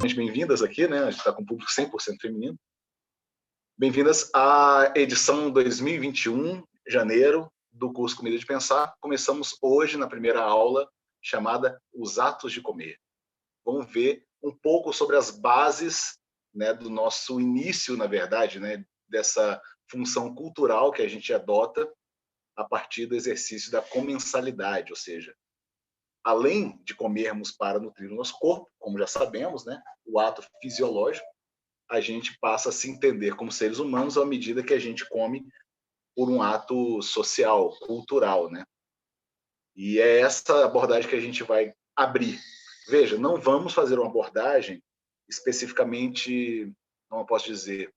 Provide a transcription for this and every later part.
Bem-vindas aqui, né? A gente está com um público 100% feminino. Bem-vindas à edição 2021, janeiro, do curso Comida de Pensar. Começamos hoje na primeira aula, chamada Os Atos de Comer. Vamos ver um pouco sobre as bases, né, do nosso início, na verdade, né, dessa função cultural que a gente adota a partir do exercício da comensalidade, ou seja, além de comermos para nutrir o nosso corpo, como já sabemos, né, o ato fisiológico, a gente passa a se entender como seres humanos à medida que a gente come por um ato social, cultural, né? E é essa abordagem que a gente vai abrir. Veja, não vamos fazer uma abordagem especificamente, como eu posso dizer,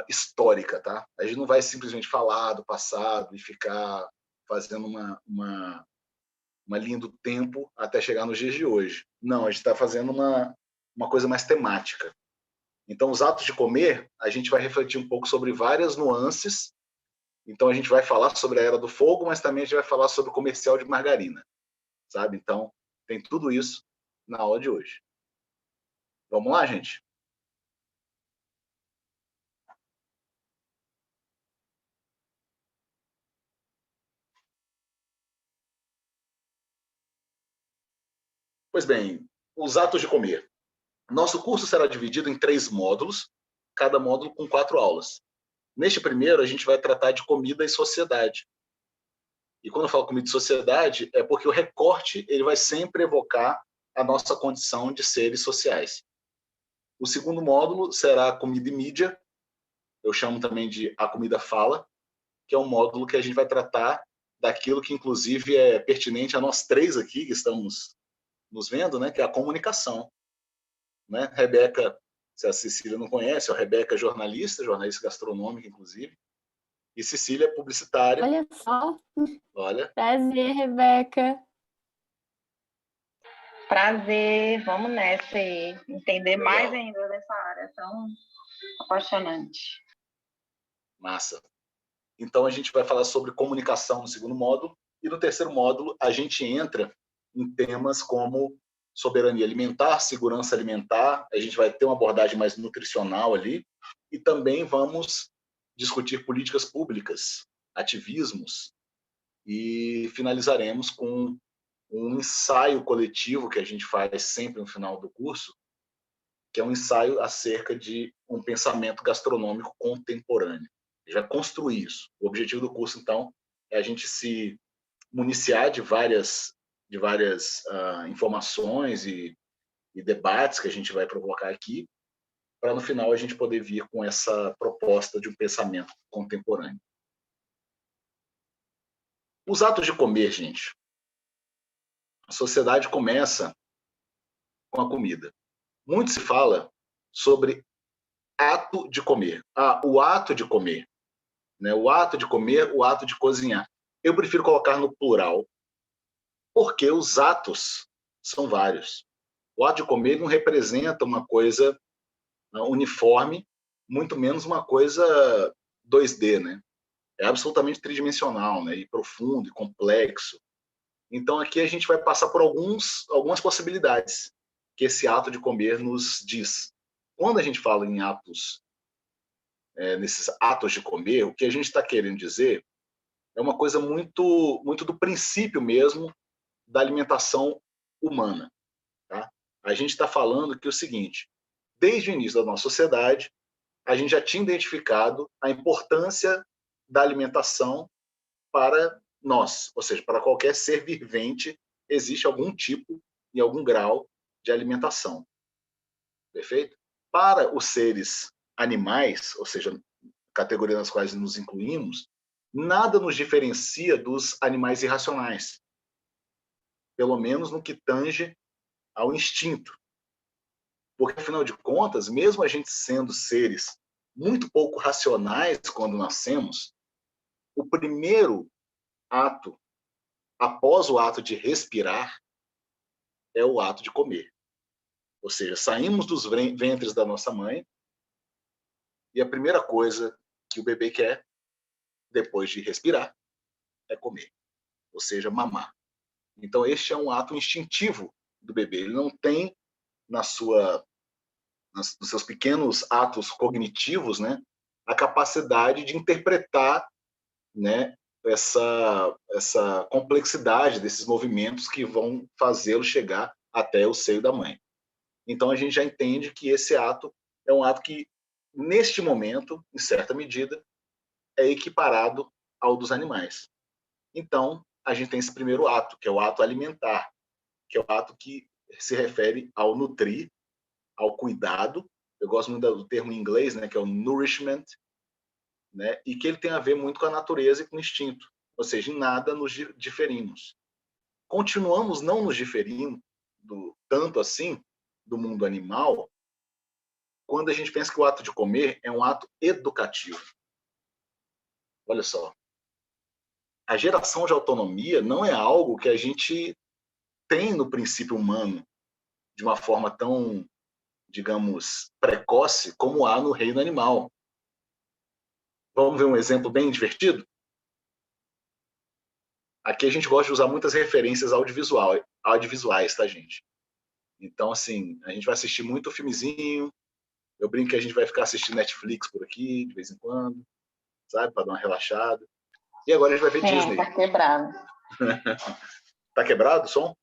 histórica, tá? A gente não vai simplesmente falar do passado e ficar fazendo uma linha do tempo até chegar nos dias de hoje. Não, a gente está fazendo uma coisa mais temática. Então, os atos de comer, a gente vai refletir um pouco sobre várias nuances. Então, a gente vai falar sobre a Era do Fogo, mas também a gente vai falar sobre o comercial de margarina, sabe? Então, tem tudo isso na aula de hoje. Vamos lá, gente? Pois bem, os atos de comer. Nosso curso será dividido em 3 módulos, cada módulo com 4 aulas. Neste primeiro, a gente vai tratar de comida e sociedade. E quando eu falo comida e sociedade, é porque o recorte ele vai sempre evocar a nossa condição de seres sociais. O segundo módulo será comida e mídia, eu chamo também de a comida fala, que é um módulo que a gente vai tratar daquilo que inclusive é pertinente a nós três aqui que estamos nos vendo, né, que é a comunicação. Né? Rebeca, se a Cecília não conhece, a Rebeca é jornalista gastronômica, inclusive, e Cecília é publicitária. Olha só. Olha. Prazer, Rebeca. Prazer, vamos nessa aí, entender legal. Mais ainda dessa área tão apaixonante. Massa. Então a gente vai falar sobre comunicação no segundo módulo, e no terceiro módulo a gente entra em temas como soberania alimentar, segurança alimentar, a gente vai ter uma abordagem mais nutricional ali, e também vamos discutir políticas públicas, ativismos, e finalizaremos com um ensaio coletivo que a gente faz sempre no final do curso, que é um ensaio acerca de um pensamento gastronômico contemporâneo. Já construir isso. O objetivo do curso, então, é a gente se municiar de várias informações e debates que a gente vai provocar aqui, para no final a gente poder vir com essa proposta de um pensamento contemporâneo. Os atos de comer, gente. A sociedade começa com a comida. Muito se fala sobre ato de comer. O ato de comer. Né? O ato de comer, o ato de cozinhar. Eu prefiro colocar no plural, porque os atos são vários. O ato de comer não representa uma coisa uniforme, muito menos uma coisa 2D, né? É absolutamente tridimensional, né? E profundo, e complexo. Então, aqui a gente vai passar por algumas possibilidades que esse ato de comer nos diz. Quando a gente fala em atos, nesses atos de comer, o que a gente está querendo dizer é uma coisa muito, muito do princípio mesmo da alimentação humana. Tá? A gente está falando que é o seguinte, desde o início da nossa sociedade, a gente já tinha identificado a importância da alimentação para nós, ou seja, para qualquer ser vivente, existe algum tipo e algum grau de alimentação. Perfeito? Para os seres animais, ou seja, categoria nas quais nos incluímos, nada nos diferencia dos animais irracionais, pelo menos no que tange ao instinto. Porque, afinal de contas, mesmo a gente sendo seres muito pouco racionais quando nascemos, o primeiro ato, após o ato de respirar, é o ato de comer. Ou seja, saímos dos ventres da nossa mãe e a primeira coisa que o bebê quer, depois de respirar, é comer. Ou seja, mamar. Então, este é um ato instintivo do bebê. Ele não tem nos seus pequenos atos cognitivos, né, a capacidade de interpretar, né, essa complexidade desses movimentos que vão fazê-lo chegar até o seio da mãe. Então, a gente já entende que esse ato é um ato que, neste momento, em certa medida, é equiparado ao dos animais. Então, a gente tem esse primeiro ato, que é o ato alimentar, que é o ato que se refere ao nutrir, ao cuidado. Eu gosto muito do termo em inglês, né, que é o nourishment, né, e que ele tem a ver muito com a natureza e com o instinto. Ou seja, em nada nos diferimos. Continuamos não nos diferindo tanto assim do mundo animal quando a gente pensa que o ato de comer é um ato educativo. Olha só. A geração de autonomia não é algo que a gente tem no princípio humano de uma forma tão, digamos, precoce como há no reino animal. Vamos ver um exemplo bem divertido? Aqui a gente gosta de usar muitas referências audiovisuais, tá, gente? Então, assim, a gente vai assistir muito filmezinho, eu brinco que a gente vai ficar assistindo Netflix por aqui, de vez em quando, sabe, para dar uma relaxada. E agora a gente vai ver Disney. Tá quebrado. Tá quebrado o som?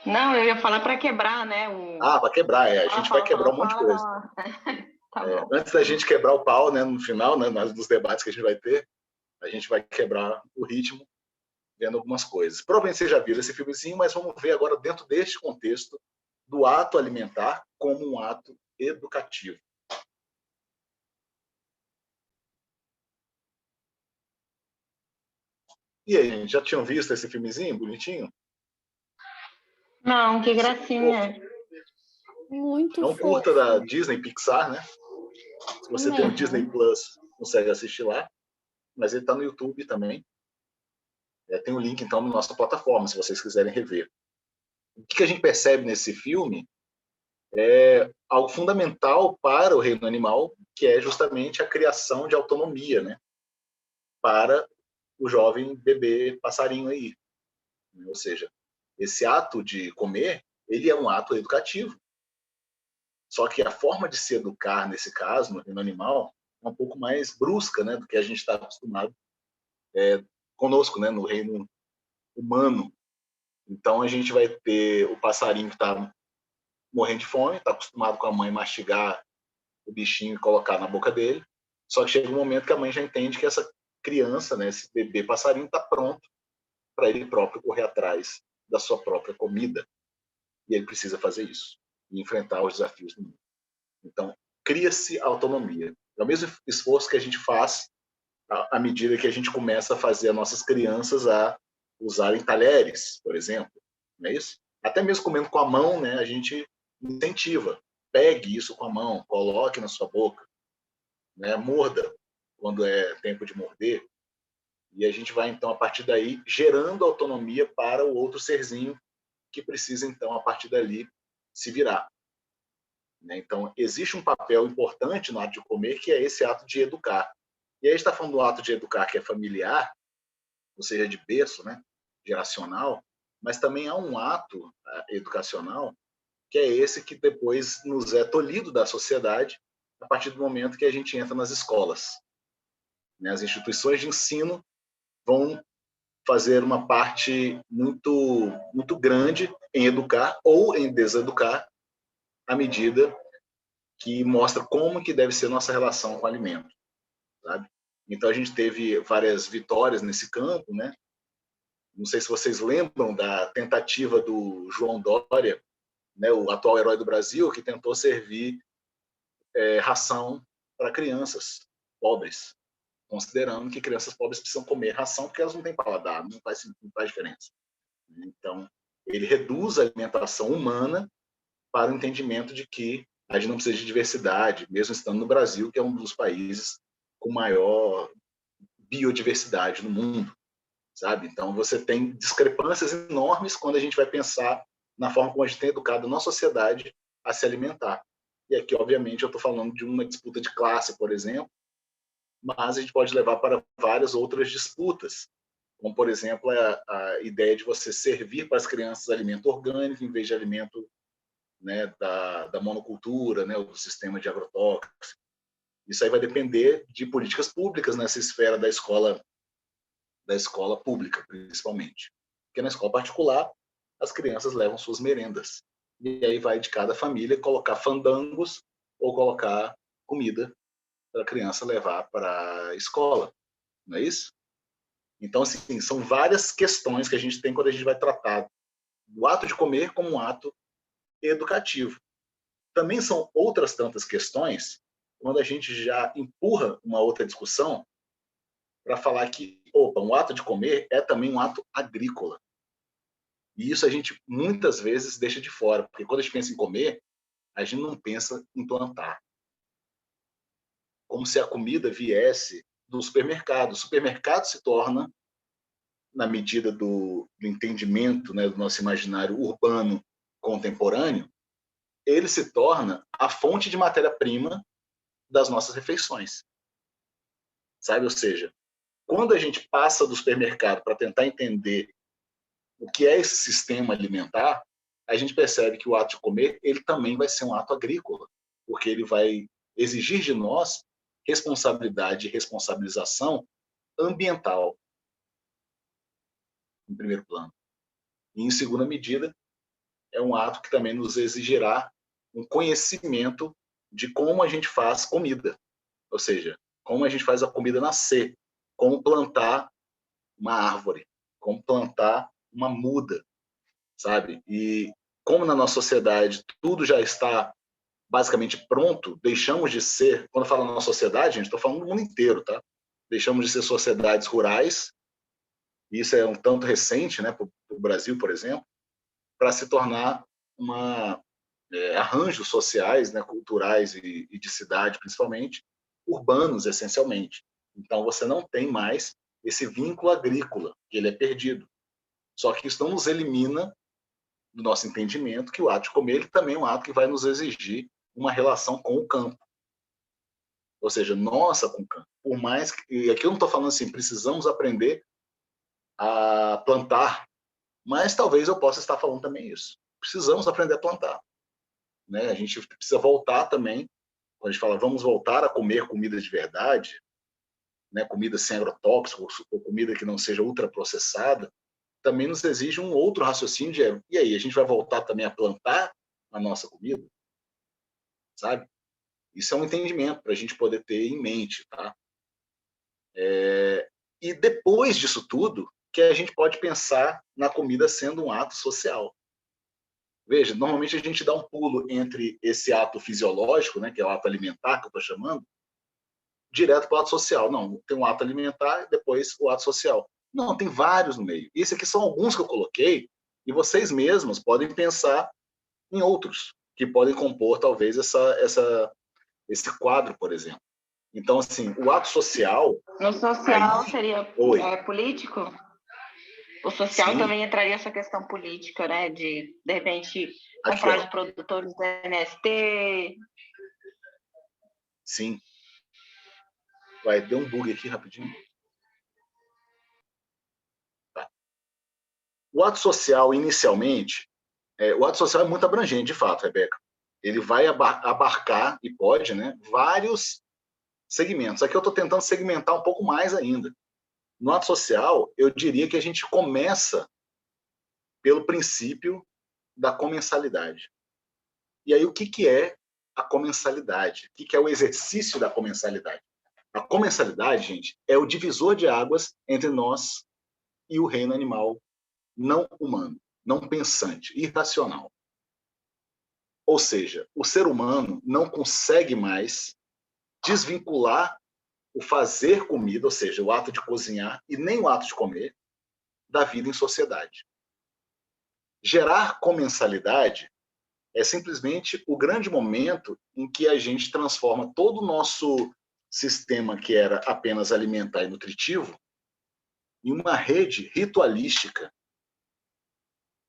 Não, eu ia falar para quebrar, né? Para quebrar, A gente vai quebrar um monte de coisa. Tá Antes da gente quebrar o pau, né, no final, né, nos debates que a gente vai ter, a gente vai quebrar o ritmo vendo algumas coisas. Provavelmente vocês já viram esse filmezinho, mas vamos ver agora dentro deste contexto do ato alimentar como um ato educativo. E aí, gente, já tinham visto esse filmezinho bonitinho? Não, que gracinha. Muito É um fofo. curta da Disney Pixar, né? Se você tem o Disney Plus, consegue assistir lá. Mas ele está no YouTube também. Tem o link, então, na nossa plataforma, se vocês quiserem rever. O que a gente percebe nesse filme é algo fundamental para o reino animal, que é justamente a criação de autonomia, né? Para o jovem bebê passarinho aí. Ou seja, esse ato de comer, ele é um ato educativo. Só que a forma de se educar, nesse caso, no reino animal, é um pouco mais brusca, né, do que a gente está acostumado conosco, né, no reino humano. Então, a gente vai ter o passarinho que está morrendo de fome, está acostumado com a mãe mastigar o bichinho e colocar na boca dele. Só que chega um momento que a mãe já entende que essa criança, né, esse bebê passarinho, está pronto para ele próprio correr atrás da sua própria comida. E ele precisa fazer isso e enfrentar os desafios do mundo. Então, cria-se autonomia. É o mesmo esforço que a gente faz à medida que a gente começa a fazer as nossas crianças a usarem talheres, por exemplo. Não é isso? Até mesmo comendo com a mão, né, a gente incentiva. Pegue isso com a mão, coloque na sua boca, né, morda quando é tempo de morder. E a gente vai, então, a partir daí, gerando autonomia para o outro serzinho que precisa, então, a partir dali, se virar. Então, existe um papel importante no ato de comer, que é esse ato de educar. E aí a gente está falando do ato de educar que é familiar, ou seja, de berço, né, geracional, mas também há um ato educacional, que é esse que depois nos é tolhido da sociedade a partir do momento que a gente entra nas escolas. As instituições de ensino vão fazer uma parte muito, muito grande em educar ou em deseducar à medida que mostra como que deve ser nossa relação com o alimento, sabe? Então a gente teve várias vitórias nesse campo, né? Não sei se vocês lembram da tentativa do João Dória, né, o atual herói do Brasil, que tentou servir ração para crianças pobres, considerando que crianças pobres precisam comer ração porque elas não têm paladar, não faz diferença. Então, ele reduz a alimentação humana para o entendimento de que a gente não precisa de diversidade, mesmo estando no Brasil, que é um dos países com maior biodiversidade no mundo, sabe? Então, você tem discrepâncias enormes quando a gente vai pensar na forma como a gente tem educado a nossa sociedade a se alimentar. E aqui, obviamente, eu estou falando de uma disputa de classe, por exemplo, mas a gente pode levar para várias outras disputas, como, por exemplo, a ideia de você servir para as crianças alimento orgânico em vez de alimento né, da monocultura, né, do sistema de agrotóxicos. Isso aí vai depender de políticas públicas nessa esfera da escola pública, principalmente. Porque na escola particular, as crianças levam suas merendas. E aí vai de cada família colocar fandangos ou colocar comida para a criança levar para a escola. Não é isso? Então, assim, são várias questões que a gente tem quando a gente vai tratar do ato de comer como um ato educativo. Também são outras tantas questões quando a gente já empurra uma outra discussão para falar que, opa, um ato de comer é também um ato agrícola. E isso a gente muitas vezes deixa de fora, porque quando a gente pensa em comer, a gente não pensa em plantar. Como se a comida viesse do supermercado. O supermercado se torna, na medida do entendimento, né, do nosso imaginário urbano contemporâneo, ele se torna a fonte de matéria-prima das nossas refeições. Sabe? Ou seja, quando a gente passa do supermercado para tentar entender o que é esse sistema alimentar, a gente percebe que o ato de comer ele também vai ser um ato agrícola, porque ele vai exigir de nós responsabilidade e responsabilização ambiental, em primeiro plano. E, em segunda medida, é um ato que também nos exigirá um conhecimento de como a gente faz comida, ou seja, como a gente faz a comida nascer, como plantar uma árvore, como plantar uma muda, sabe? E como na nossa sociedade tudo já está basicamente pronto, deixamos de ser, quando eu falo na nossa sociedade, gente, estou falando do mundo inteiro, tá? Deixamos de ser sociedades rurais, e isso é um tanto recente, né, para o Brasil, por exemplo, para se tornar arranjos sociais, né, culturais e de cidade, principalmente, urbanos, essencialmente. Então, você não tem mais esse vínculo agrícola, que ele é perdido. Só que isso não nos elimina do nosso entendimento que o ato de comer ele também é um ato que vai nos exigir uma relação com o campo. Ou seja, nossa com o campo. Por mais que, e aqui eu não estou falando assim, precisamos aprender a plantar, mas talvez eu possa estar falando também isso. Precisamos aprender a plantar. Né? A gente precisa voltar também, quando a gente fala vamos voltar a comer comida de verdade, né? Comida sem agrotóxicos, ou comida que não seja ultraprocessada, também nos exige um outro raciocínio de, e aí, a gente vai voltar também a plantar a nossa comida? Sabe? Isso é um entendimento para a gente poder ter em mente, tá? E depois disso tudo, que a gente pode pensar na comida sendo um ato social. Veja, normalmente a gente dá um pulo entre esse ato fisiológico, né, que é o ato alimentar, que eu estou chamando, direto para o ato social. Não, tem um ato alimentar e depois o ato social. Não, tem vários no meio. Esses aqui são alguns que eu coloquei e vocês mesmos podem pensar em outros que podem compor, talvez, esse quadro, por exemplo. Então, assim, o ato social... No social aí... seria político? O social Sim. também entraria essa questão política, né? De repente, comprar de produtores do MST. Sim. Vai, deu um bug aqui rapidinho. Tá. O ato social, inicialmente, o ato social é muito abrangente, de fato, Rebeca. Ele vai abarcar, e pode, né, vários segmentos. Aqui eu estou tentando segmentar um pouco mais ainda. No ato social, eu diria que a gente começa pelo princípio da comensalidade. E aí, o que é a comensalidade? O que é o exercício da comensalidade? A comensalidade, gente, é o divisor de águas entre nós e o reino animal não humano, não pensante, irracional. Ou seja, o ser humano não consegue mais desvincular o fazer comida, ou seja, o ato de cozinhar, e nem o ato de comer, da vida em sociedade. Gerar comensalidade é simplesmente o grande momento em que a gente transforma todo o nosso sistema, que era apenas alimentar e nutritivo, em uma rede ritualística,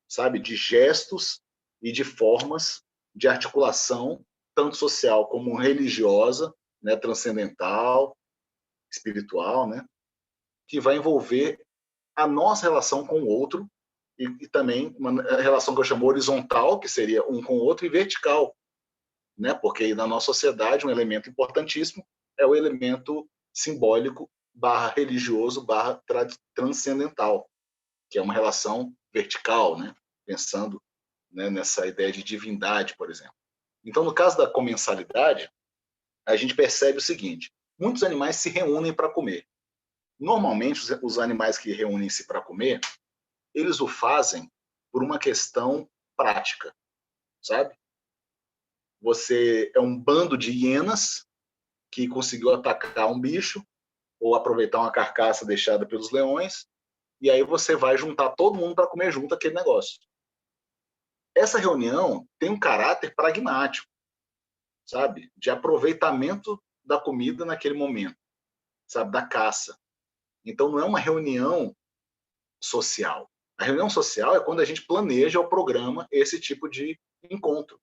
sabe, de gestos e de formas de articulação, tanto social como religiosa, né, transcendental, espiritual, né, que vai envolver a nossa relação com o outro e também uma relação que eu chamo horizontal, que seria um com o outro, e vertical, né? Porque na nossa sociedade um elemento importantíssimo é o elemento simbólico barra religioso barra transcendental, que é uma relação vertical, né? Pensando, né, nessa ideia de divindade, por exemplo. Então, no caso da comensalidade, a gente percebe o seguinte: muitos animais se reúnem para comer. Normalmente, os animais que reúnem-se para comer, eles o fazem por uma questão prática, sabe? Você é um bando de hienas que conseguiu atacar um bicho ou aproveitar uma carcaça deixada pelos leões, e aí você vai juntar todo mundo para comer junto aquele negócio. Essa reunião tem um caráter pragmático, sabe? De aproveitamento da comida naquele momento, sabe? Da caça. Então não é uma reunião social. A reunião social é quando a gente planeja ou programa esse tipo de encontro.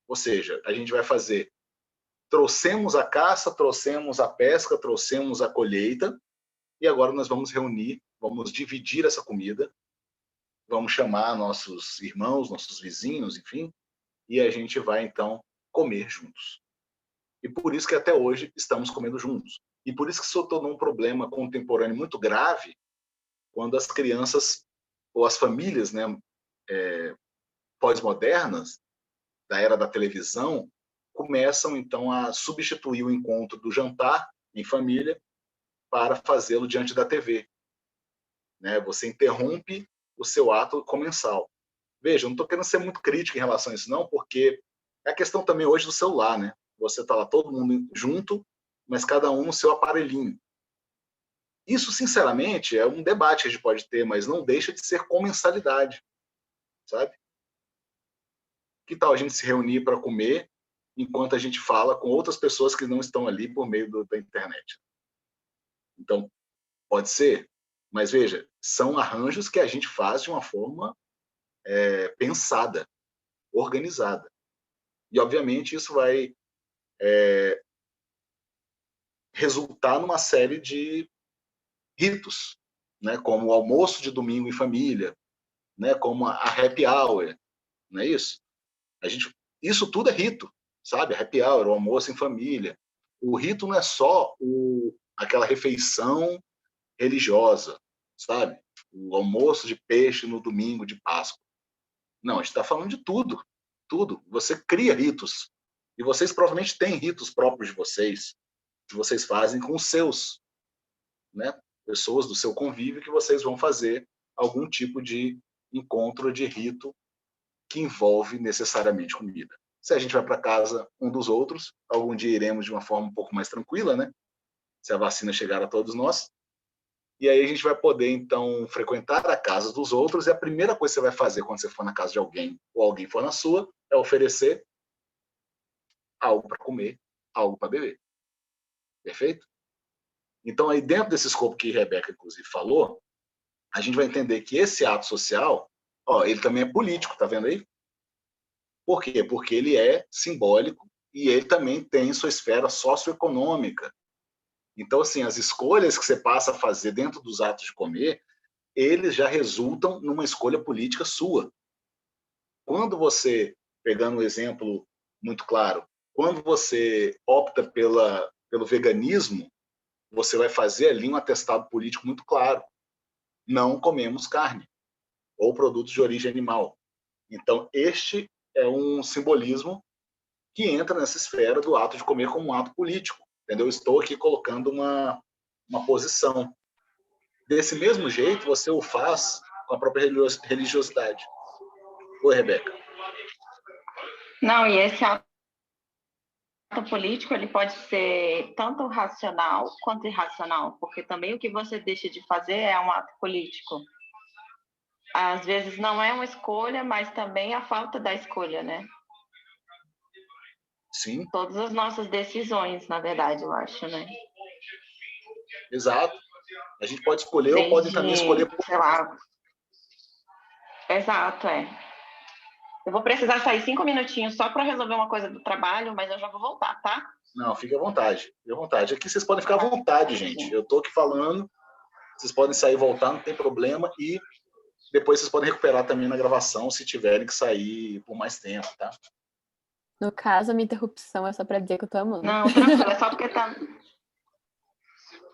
Ou seja, a gente vai fazer, trouxemos a caça, trouxemos a pesca, trouxemos a colheita, e agora nós vamos reunir, vamos dividir essa comida, vamos chamar nossos irmãos, nossos vizinhos, enfim, e a gente vai então comer juntos. E por isso que até hoje estamos comendo juntos. E por isso que isso tornou um problema contemporâneo muito grave quando as crianças ou as famílias, né, pós-modernas, da era da televisão, começam então a substituir o encontro do jantar em família para fazê-lo diante da TV. Né? Você interrompe o seu ato comensal. Veja, eu não estou querendo ser muito crítico em relação a isso, não, porque é a questão também hoje do celular, né? Você está lá todo mundo junto, mas cada um no seu aparelhinho. Isso, sinceramente, é um debate que a gente pode ter, mas não deixa de ser comensalidade, sabe? Que tal a gente se reunir para comer enquanto a gente fala com outras pessoas que não estão ali por meio da internet? Então, pode ser, mas veja, são arranjos que a gente faz de uma forma pensada, organizada. E, obviamente, isso vai resultar numa série de ritos, né? Como o almoço de domingo em família, né? Como a happy hour, não é isso? Isso tudo é rito, sabe? A happy hour, o almoço em família. O rito não é só aquela refeição religiosa, sabe? O almoço de peixe no domingo de Páscoa. Não, a gente está falando de tudo, tudo. Você cria ritos. E vocês provavelmente têm ritos próprios de vocês, que vocês fazem com os seus, né? Pessoas do seu convívio que vocês vão fazer algum tipo de encontro, de rito que envolve necessariamente comida. Se a gente vai para casa um dos outros, algum dia iremos de uma forma um pouco mais tranquila, né? Se a vacina chegar a todos nós. E aí a gente vai poder, então, frequentar a casa dos outros, e a primeira coisa que você vai fazer quando você for na casa de alguém, ou alguém for na sua, é oferecer algo para comer, algo para beber. Perfeito? Então, aí dentro desse escopo que a Rebeca, inclusive, falou, a gente vai entender que esse ato social, ele também é político, tá vendo aí? Por quê? Porque ele é simbólico e ele também tem sua esfera socioeconômica. Então, assim, as escolhas que você passa a fazer dentro dos atos de comer, eles já resultam numa escolha política sua. Quando você, pegando um exemplo muito claro, quando você opta pelo veganismo, você vai fazer ali um atestado político muito claro. Não comemos carne ou produtos de origem animal. Então, este é um simbolismo que entra nessa esfera do ato de comer como um ato político. Entendeu? Estou aqui colocando uma posição. Desse mesmo jeito, você o faz com a própria religiosidade. Oi, Rebeca. Não, e esse ato político ele pode ser tanto racional quanto irracional, porque também o que você deixa de fazer é um ato político. Às vezes não é uma escolha, mas também a falta da escolha, né? Sim. Todas as nossas decisões, na verdade, eu acho, né? Exato. A gente pode escolher ou pode também escolher... Sei lá. Exato, Eu vou precisar sair 5 minutinhos só para resolver uma coisa do trabalho, mas eu já vou voltar, tá? Não, fique à vontade. Fique à vontade. Aqui vocês podem ficar à vontade, gente. Eu estou aqui falando, vocês podem sair e voltar, não tem problema. E depois vocês podem recuperar também na gravação se tiverem que sair por mais tempo, tá? No caso, a minha interrupção é só pra dizer que eu tô amando. Não, tranquilo, é só porque tá.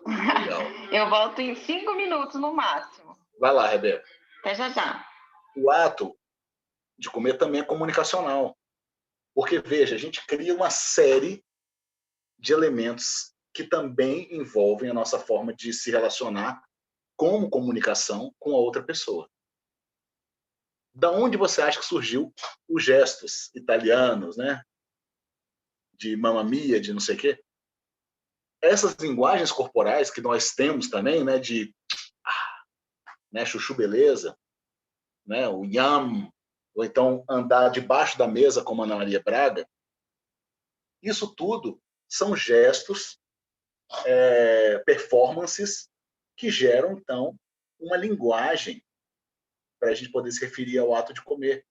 Legal. Eu volto em 5 minutos no máximo. Vai lá, Rebeca. Até já já. O ato de comer também é comunicacional. Porque, veja, a gente cria uma série de elementos que também envolvem a nossa forma de se relacionar como comunicação com a outra pessoa. Da onde você acha que surgiu os gestos italianos, né? De mamma mia, de não sei o quê? Essas linguagens corporais que nós temos também, né? De né, chuchu beleza, né? O yam, ou então andar debaixo da mesa como a Ana Maria Braga. Isso tudo são gestos, performances que geram, então, uma linguagem para a gente poder se referir ao ato de comer.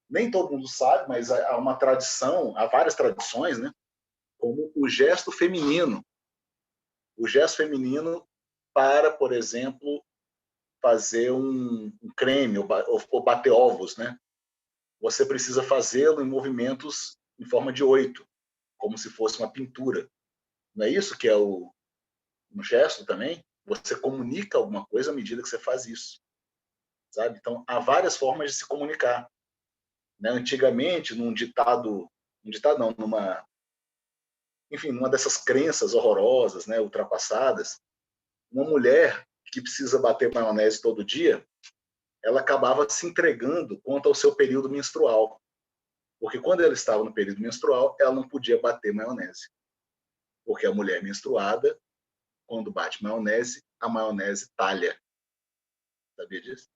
Nem todo mundo sabe, mas há uma tradição, há várias tradições, né? Como o gesto feminino. O gesto feminino para, por exemplo, fazer um creme ou bater ovos, né? Você precisa fazê-lo em movimentos em forma de 8, como se fosse uma pintura. Não é isso que é um gesto também? Você comunica alguma coisa à medida que você faz isso, sabe? Então, há várias formas de se comunicar. Né? Antigamente, num ditado não, numa dessas crenças horrorosas, né, ultrapassadas, uma mulher que precisa bater maionese todo dia, ela acabava se entregando quanto ao seu período menstrual. Porque quando ela estava no período menstrual, ela não podia bater maionese. Porque a mulher menstruada, quando bate maionese, a maionese talha. Sabia disso?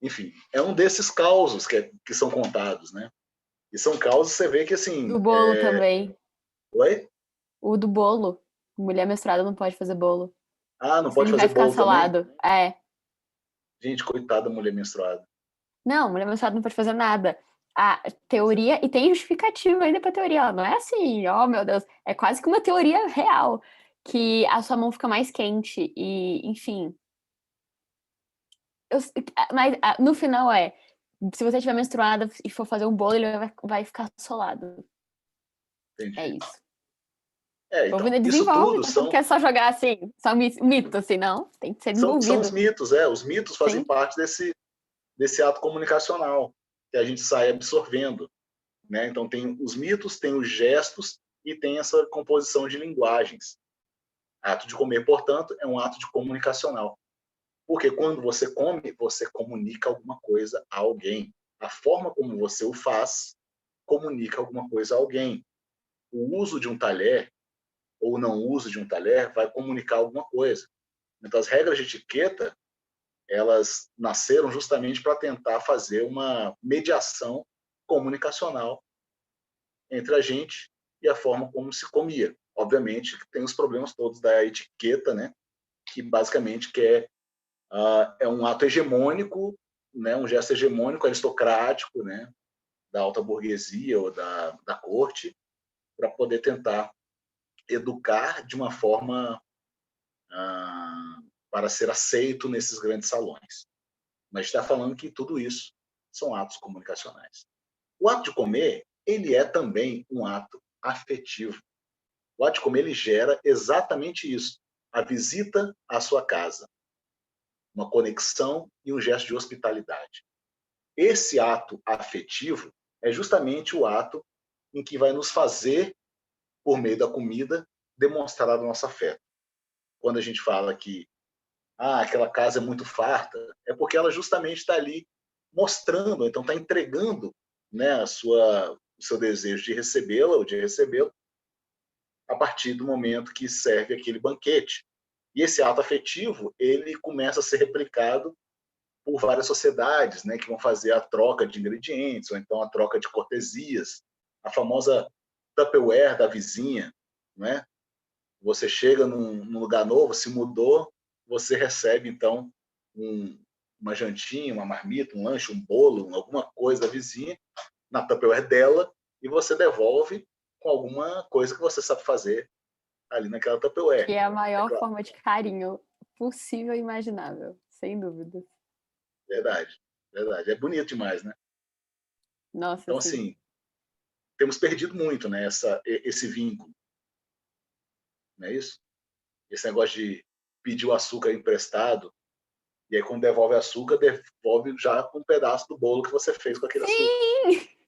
Enfim, é um desses causos que são contados, né? E são causos, você vê que assim... Do bolo também. Oi? O do bolo. Mulher menstruada não pode fazer bolo. Ah, não pode Ele vai fazer ficar bolo também? salado. É. Gente, coitada da mulher menstruada. Não, mulher menstruada não pode fazer nada. A teoria, e tem justificativa ainda pra teoria, ó, não é assim, oh meu Deus, é quase que uma teoria real, que a sua mão fica mais quente e, enfim. Mas no final se você estiver menstruada e for fazer um bolo, ele vai ficar solado. Entendi. É isso. É, O povo então, ainda isso desenvolve, tudo tá achando que é só jogar assim, só mito, assim, não. Tem que ser são desenvolvido. os mitos, os mitos fazem Sim. parte desse ato comunicacional que a gente sai absorvendo, né? Então tem os mitos, tem os gestos e tem essa composição de linguagens. Ato de comer, portanto, é um ato de comunicacional. Porque quando você come, você comunica alguma coisa a alguém. A forma como você o faz comunica alguma coisa a alguém. O uso de um talher ou não uso de um talher vai comunicar alguma coisa. Então, as regras de etiqueta, elas nasceram justamente para tentar fazer uma mediação comunicacional entre a gente e a forma como se comia. Obviamente, tem os problemas todos da etiqueta, né? Que basicamente é um ato hegemônico, né? Um gesto hegemônico, aristocrático, né? Da alta burguesia ou da corte, para poder tentar educar de uma forma para ser aceito nesses grandes salões. Mas está falando que tudo isso são atos comunicacionais. O ato de comer, ele é também um ato afetivo. O ato de comer, ele gera exatamente isso. A visita à sua casa, uma conexão e um gesto de hospitalidade. Esse ato afetivo é justamente o ato em que vai nos fazer, por meio da comida, demonstrar o nosso afeto. Quando a gente fala que aquela casa é muito farta, é porque ela justamente está ali mostrando, então está entregando, né, o seu desejo de recebê-la ou de recebê-lo a partir do momento que serve aquele banquete. E esse ato afetivo, ele começa a ser replicado por várias sociedades, né, que vão fazer a troca de ingredientes, ou então a troca de cortesias, a famosa Tupperware da vizinha, né? Você chega num lugar novo, se mudou, você recebe, então, uma jantinha, uma marmita, um lanche, um bolo, alguma coisa da vizinha, na Tupperware dela, e você devolve com alguma coisa que você sabe fazer ali naquela Tupperware. Que é a maior claro. forma de carinho possível e imaginável. sem dúvida. Verdade, verdade. É bonito demais, né? Nossa, Então, sim. assim, temos perdido muito, né, esse vínculo, não é isso? Esse negócio de pedir o açúcar emprestado, e aí quando devolve açúcar, devolve já com um pedaço do bolo que você fez com aquele açúcar. Sim!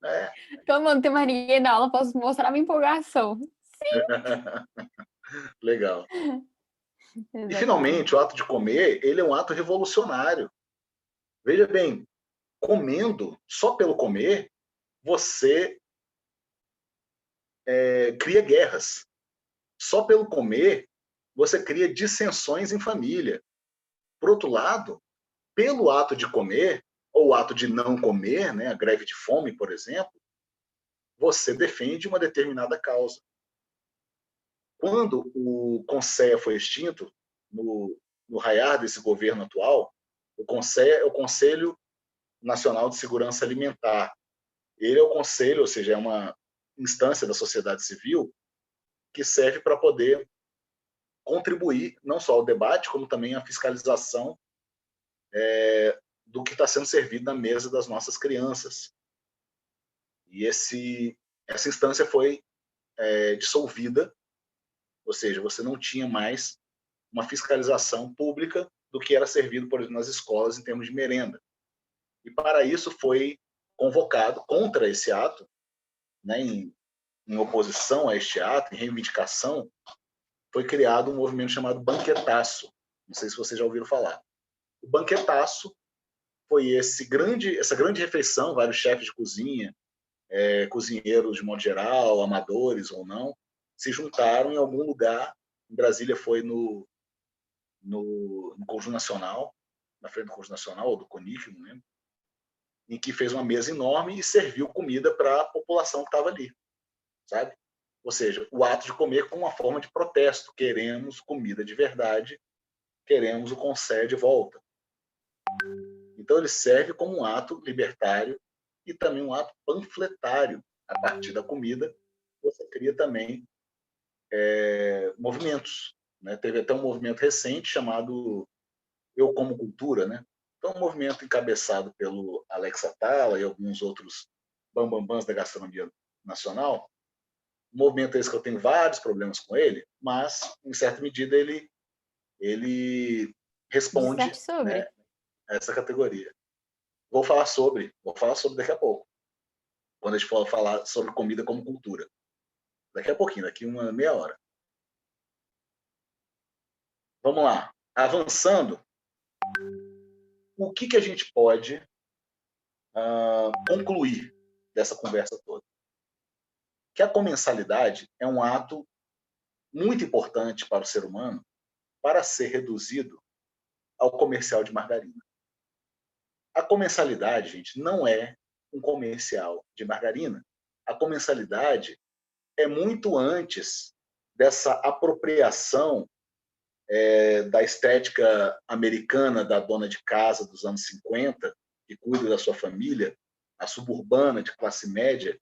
É. Então, não tem mais ninguém na aula, posso mostrar minha empolgação. Legal. E, Exatamente. finalmente, o ato de comer, ele é um ato revolucionário. Veja bem, comendo, só pelo comer, você cria guerras. Só pelo comer, você cria dissensões em família. Por outro lado, pelo ato de comer, ou ato de não comer, né, a greve de fome, por exemplo, você defende uma determinada causa. Quando o CONSEA foi extinto, no raiar desse governo atual, o CONSEA é o Conselho Nacional de Segurança Alimentar. Ele é o conselho, ou seja, é uma instância da sociedade civil que serve para poder contribuir não só ao debate, como também à fiscalização do que está sendo servido na mesa das nossas crianças. E essa instância foi dissolvida, ou seja, você não tinha mais uma fiscalização pública do que era servido, por exemplo, nas escolas em termos de merenda. E para isso foi convocado contra esse ato, né, em oposição a este ato, em reivindicação, foi criado um movimento chamado Banquetaço. Não sei se vocês já ouviram falar. O Banquetaço foi essa grande refeição, vários chefes de cozinha, cozinheiros de modo geral, amadores ou não, se juntaram em algum lugar. Em Brasília foi no Conjunto Nacional, na frente do Conjunto Nacional, ou do CONIF, não lembro, em que fez uma mesa enorme e serviu comida para a população que estava ali, sabe? Ou seja, o ato de comer como uma forma de protesto. Queremos comida de verdade, queremos o CONSEA de volta. Então, ele serve como um ato libertário e também um ato panfletário. A partir da comida, você cria também movimentos. Né? Teve até um movimento recente chamado Eu Como Cultura, né? Então, um movimento encabeçado pelo Alex Atala e alguns outros bambambãs da gastronomia nacional. Um movimento esse que eu tenho vários problemas com ele, mas, em certa medida, ele responde, sobre. né, a essa categoria. Vou falar sobre daqui a pouco, quando a gente for falar sobre comida como cultura. Daqui a pouquinho, daqui uma meia hora. Vamos lá. Avançando, o que a gente pode concluir dessa conversa toda? Que a comensalidade é um ato muito importante para o ser humano para ser reduzido ao comercial de margarina. A comensalidade, gente, não é um comercial de margarina. A comensalidade é muito antes dessa apropriação da estética americana da dona de casa dos anos 50, que cuida da sua família, a suburbana de classe média,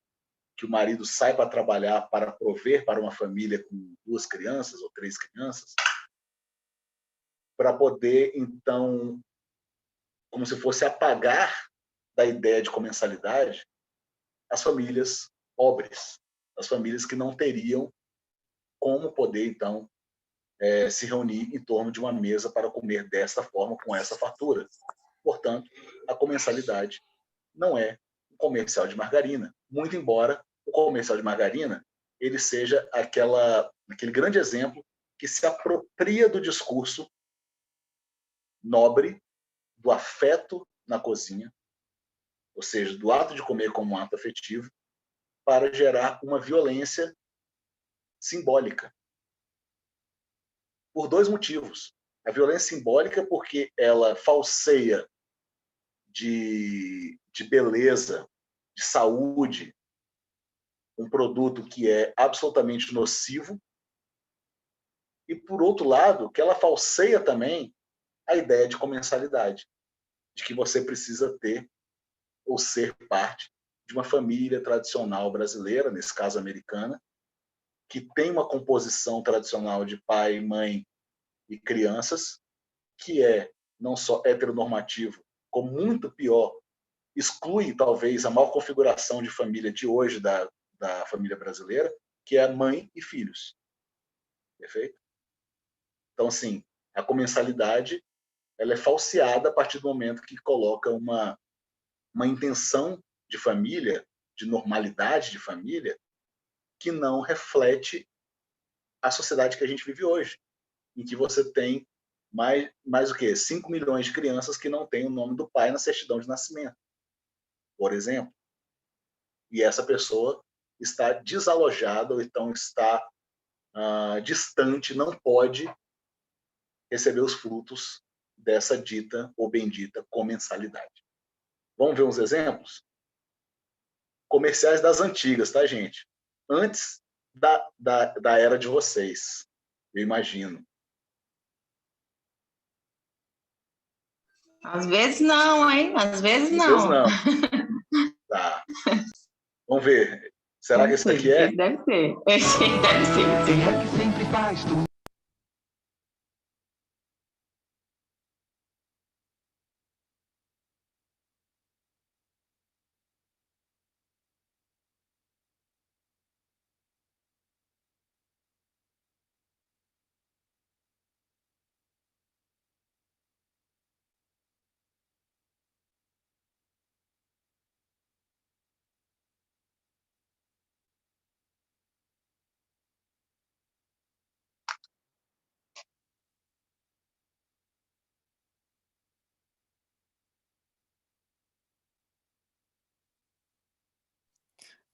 que o marido sai para trabalhar para prover para uma família com 2 crianças ou 3 crianças, para poder, então, como se fosse apagar da ideia de comensalidade as famílias pobres, as famílias que não teriam como poder, então, se reunir em torno de uma mesa para comer desta forma, com essa fartura. Portanto, a comensalidade não é um comercial de margarina, muito embora o comercial de margarina ele seja aquele grande exemplo que se apropria do discurso nobre, do afeto na cozinha, ou seja, do ato de comer como um ato afetivo, para gerar uma violência simbólica. Por 2 motivos. A violência simbólica, porque ela falseia de beleza, de saúde, um produto que é absolutamente nocivo, e, por outro lado, que ela falseia também a ideia de comensalidade, de que você precisa ter ou ser parte de uma família tradicional brasileira, nesse caso americana, que tem uma composição tradicional de pai, mãe e crianças, que é não só heteronormativo, como muito pior, exclui talvez a maior configuração de família de hoje da família brasileira, que é mãe e filhos. Perfeito? Então, assim, a comensalidade ela é falseada a partir do momento que coloca uma intenção de família, de normalidade de família, que não reflete a sociedade que a gente vive hoje, em que você tem mais o quê? 5 milhões de crianças que não têm o nome do pai na certidão de nascimento, por exemplo. E essa pessoa está desalojada ou então está distante, não pode receber os frutos dessa dita ou bendita comensalidade. Vamos ver uns exemplos? Comerciais das antigas, tá, gente? Antes da era de vocês, eu imagino. Às vezes não, hein? Às vezes Às não. vezes não. Tá. Vamos ver. Será que esse daqui é? Esse deve ser. Esse deve ser. Quem é que sempre faz tudo?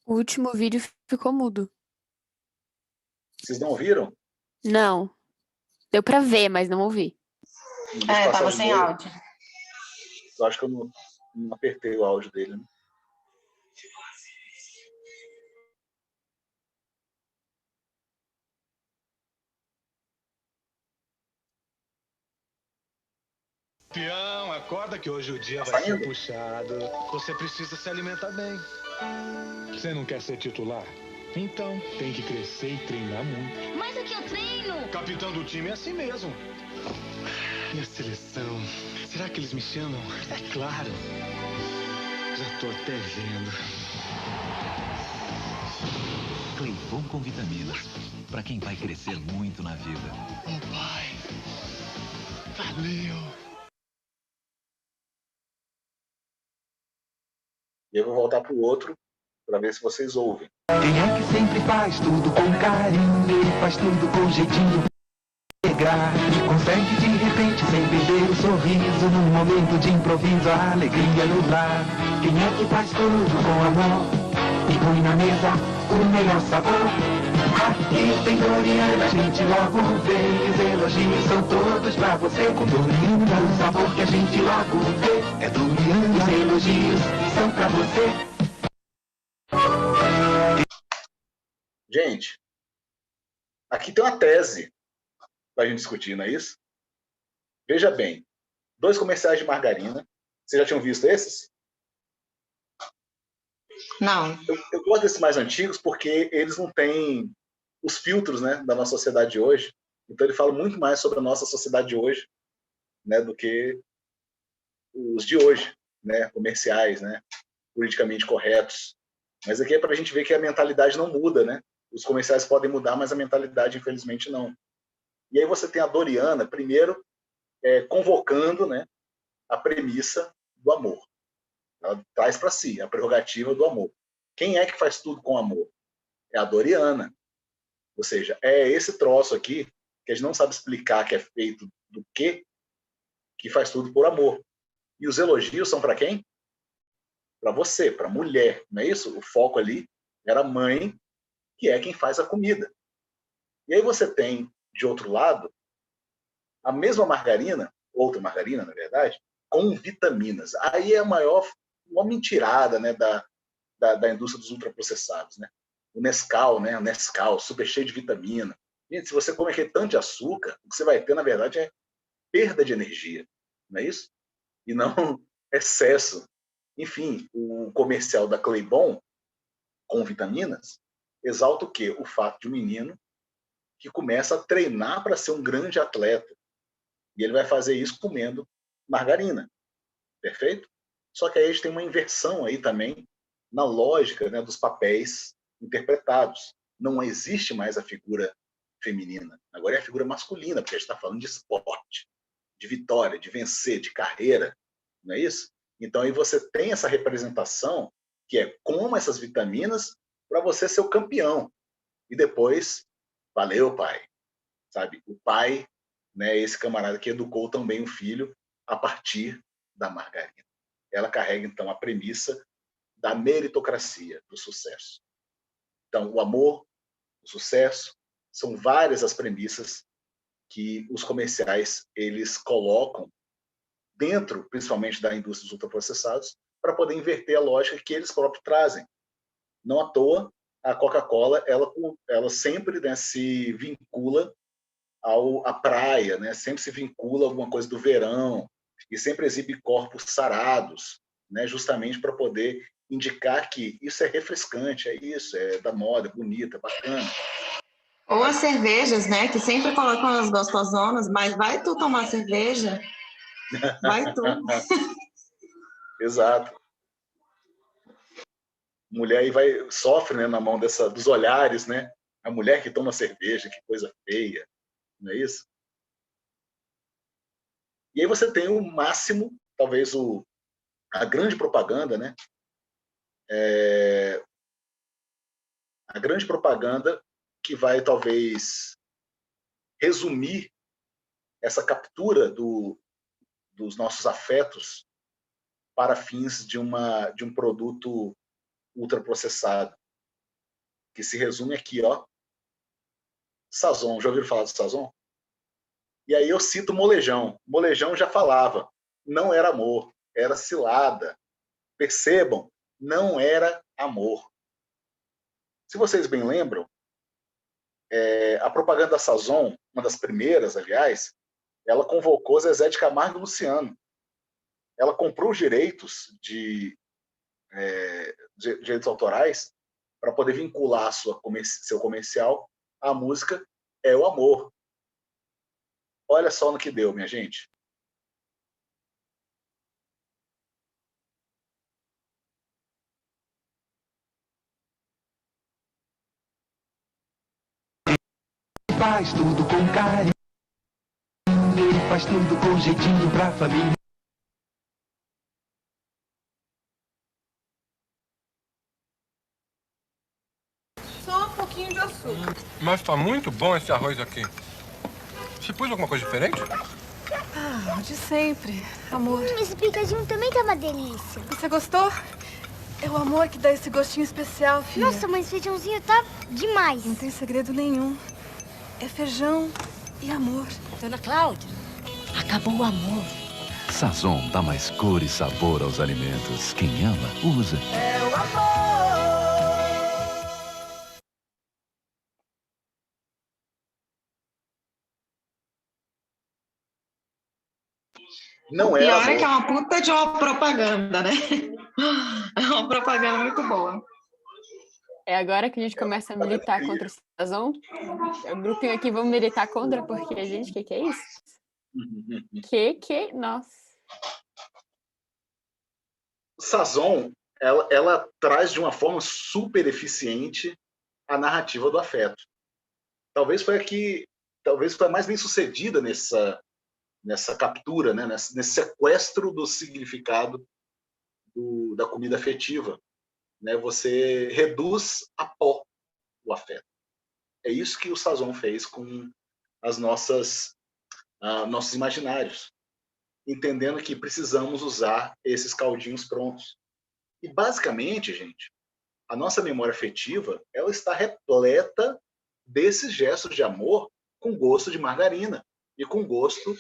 O último vídeo ficou mudo. Vocês não ouviram? Não. Deu pra ver, mas não ouvi. Deixa eu passar Tava de sem novo. áudio. Eu acho que eu não apertei o áudio dele, né? Peão, acorda que hoje o dia Tá vai ser saindo? puxado. Você precisa se alimentar bem. Você não quer ser titular? Então tem que crescer e treinar muito. Mas o que eu treino? Capitão do time é assim mesmo. E a seleção? Será que eles me chamam? É claro. Já tô até vendo. Cleibon com vitaminas. Pra quem vai crescer muito na vida. Oh, pai. Valeu. E eu vou voltar para o outro para ver se vocês ouvem. Quem é que sempre faz tudo com carinho? Ele faz tudo com jeitinho de integrar. E consegue de repente, sem perder o sorriso, num momento de improviso, a alegria no lar. Quem é que faz tudo com amor? E põe na mesa o melhor sabor. Aqui tem Doriana, a gente logo vê. Os elogios são todos pra você. Com Doriana, o sabor que a gente logo vê. É Doriana, os elogios são pra você. Gente, aqui tem uma tese para a gente discutir, não é isso? Veja bem, 2 comerciais de margarina. Vocês já tinham visto esses? Não. Eu gosto desses mais antigos porque eles não têm os filtros, né, da nossa sociedade de hoje. Então ele fala muito mais sobre a nossa sociedade de hoje, né, do que os de hoje, né, comerciais, né, politicamente corretos. Mas aqui é para a gente ver que a mentalidade não muda, né? Os comerciais podem mudar, mas a mentalidade, infelizmente, não. E aí você tem a Doriana, primeiro, convocando, né, a premissa do amor. Ela traz para si a prerrogativa do amor. Quem é que faz tudo com amor? É a Doriana. Ou seja, é esse troço aqui, que a gente não sabe explicar que é feito do quê, que faz tudo por amor. E os elogios são para quem? Para você, para a mulher, não é isso? O foco ali era a mãe, que é quem faz a comida. E aí você tem, de outro lado, a mesma margarina, outra margarina, na verdade, com vitaminas. Aí é uma mentirada, né, da indústria dos ultraprocessados, né? O Nescau, né? O Nescau, super cheio de vitamina. Gente, se você come aquele tanto de açúcar, o que você vai ter, na verdade, é perda de energia, não é isso? E não excesso. Enfim, o comercial da Cleibon, com vitaminas, exalta o quê? O fato de um menino que começa a treinar para ser um grande atleta. E ele vai fazer isso comendo margarina, perfeito? Só que aí a gente tem uma inversão aí também na lógica, né, dos papéis interpretados. Não existe mais a figura feminina, agora é a figura masculina, porque a gente está falando de esporte, de vitória, de vencer, de carreira, não é isso? Então aí você tem essa representação que é coma essas vitaminas para você ser o campeão. E depois, valeu, pai. Sabe? O pai, né, esse camarada que educou também o filho a partir da margarina. Ela carrega, então, a premissa da meritocracia, do sucesso. Então, o amor, o sucesso, são várias as premissas que os comerciais eles colocam dentro, principalmente da indústria dos ultraprocessados, para poder inverter a lógica que eles próprios trazem. Não à toa, a Coca-Cola ela sempre, né, se vincula à praia, né? Sempre se vincula a alguma coisa do verão e sempre exibe corpos sarados, né? Justamente para poder indicar que isso é refrescante, é isso, é da moda, é bonita, é bacana. Ou as cervejas, né? Que sempre colocam as gostosonas, mas vai tu tomar cerveja? Vai tu. Exato. Mulher aí sofre, né, na mão dos olhares, né? A mulher que toma cerveja, que coisa feia, não é isso? E aí você tem o máximo, talvez a grande propaganda, né? A grande propaganda que vai talvez resumir essa captura dos nossos afetos para fins de um produto ultraprocessado, que se resume aqui, ó, Sazon. Já ouviram falar do Sazon? E aí eu cito Molejão. Molejão já falava, não era amor, era cilada. Percebam, não era amor. Se vocês bem lembram, a propaganda da Sazon, uma das primeiras, aliás, ela convocou Zezé de Camargo e Luciano. Ela comprou os direitos direitos autorais para poder vincular seu comercial à música É o Amor. Olha só no que deu, minha gente. Faz tudo com carinho, ele faz tudo com jeitinho pra família. Só um pouquinho de açúcar. Mas tá muito bom esse arroz aqui. Você pôs alguma coisa diferente? Ah, de sempre, amor. Esse picadinho também tá uma delícia. Você gostou? É o amor que dá esse gostinho especial, filha. Nossa, mas esse feijãozinho tá demais. Não tem segredo nenhum. É feijão e amor. Dona Cláudia, acabou o amor. Sazon dá mais cor e sabor aos alimentos. Quem ama, usa. É o amor. Não é. era Pior amor. é que é uma puta de uma propaganda, né? É uma propaganda muito boa. É agora que a gente começa a militar contra o Sazon. O grupinho aqui, vamos militar contra, porque, gente, que é isso? Nossa. Sazon, ela traz de uma forma super eficiente a narrativa do afeto. Talvez foi a mais bem sucedida nessa captura, né? nesse sequestro do significado da comida afetiva. Né? Você reduz a pó o afeto. É isso que o Sazon fez com nossos imaginários, entendendo que precisamos usar esses caldinhos prontos. E, basicamente, gente, a nossa memória afetiva ela está repleta desses gestos de amor com gosto de margarina e com gosto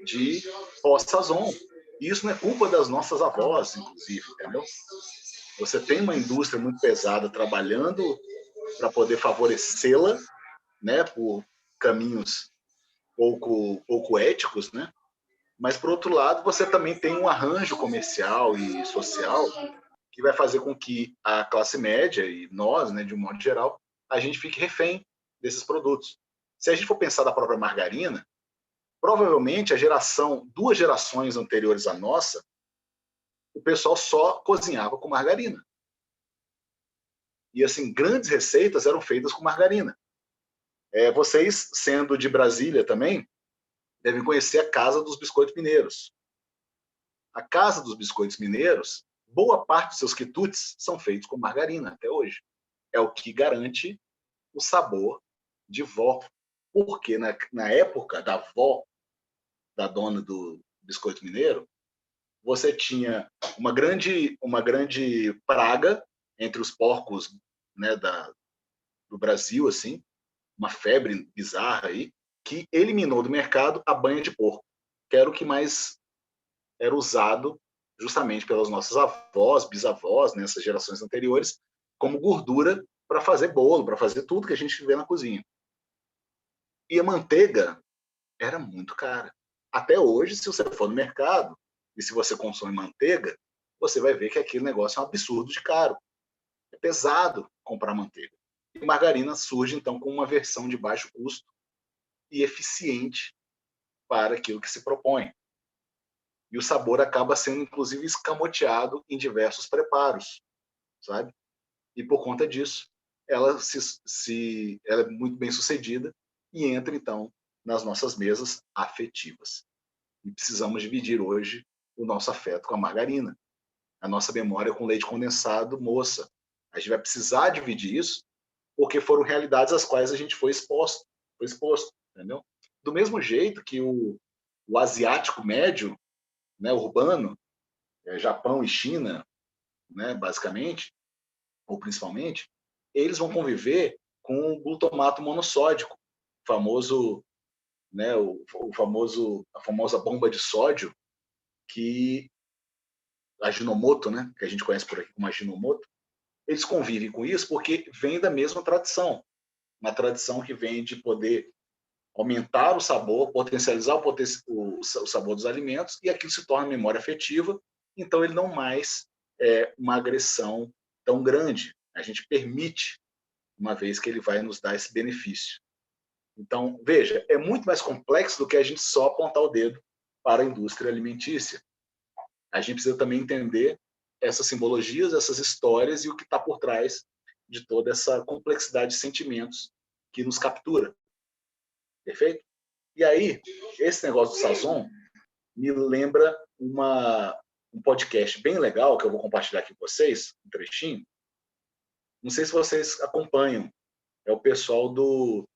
de pós-Sazon. E isso não é culpa das nossas avós, inclusive, entendeu? Você tem uma indústria muito pesada trabalhando para poder favorecê-la, né, por caminhos pouco éticos, né? Mas, por outro lado, você também tem um arranjo comercial e social que vai fazer com que a classe média e nós, né, de um modo geral, a gente fique refém desses produtos. Se a gente for pensar da própria margarina, provavelmente duas gerações anteriores à nossa, o pessoal só cozinhava com margarina. E assim, grandes receitas eram feitas com margarina. Vocês, sendo de Brasília também, devem conhecer a Casa dos Biscoitos Mineiros. A Casa dos Biscoitos Mineiros, boa parte dos seus quitutes são feitos com margarina até hoje. É o que garante o sabor de vó. Porque na época da vó, da dona do biscoito mineiro, você tinha uma grande praga entre os porcos, né, do Brasil, assim, uma febre bizarra aí, que eliminou do mercado a banha de porco, que era o que mais era usado justamente pelas nossas avós, bisavós, nessas gerações anteriores, como gordura para fazer bolo, para fazer tudo que a gente vê na cozinha. E a manteiga era muito cara. Até hoje, se você for no mercado e se você consome manteiga, você vai ver que aquele negócio é um absurdo de caro. É pesado comprar manteiga. E margarina surge, então, com uma versão de baixo custo e eficiente para aquilo que se propõe. E o sabor acaba sendo, inclusive, escamoteado em diversos preparos, sabe? E, por conta disso, ela é muito bem sucedida e entra, então, nas nossas mesas afetivas. E precisamos dividir hoje o nosso afeto com a margarina, a nossa memória com leite condensado, moça. A gente vai precisar dividir isso porque foram realidades às quais a gente foi exposto, entendeu? Do mesmo jeito que o asiático médio, né, urbano, Japão e China, né, basicamente, ou principalmente, eles vão conviver com o glutamato monossódico, famoso, né, a famosa bomba de sódio, que a Ajinomoto, né, que a gente conhece por aqui como Ajinomoto, eles convivem com isso porque vem da mesma tradição, uma tradição que vem de poder aumentar o sabor, potencializar o sabor dos alimentos, e aquilo se torna memória afetiva, então ele não mais é uma agressão tão grande. A gente permite, uma vez que ele vai nos dar esse benefício. Então, veja, é muito mais complexo do que a gente só apontar o dedo para a indústria alimentícia. A gente precisa também entender essas simbologias, essas histórias e o que está por trás de toda essa complexidade de sentimentos que nos captura. Perfeito? E aí, esse negócio do Sazon me lembra um podcast bem legal que eu vou compartilhar aqui com vocês, um trechinho. Não sei se vocês acompanham. É o pessoal do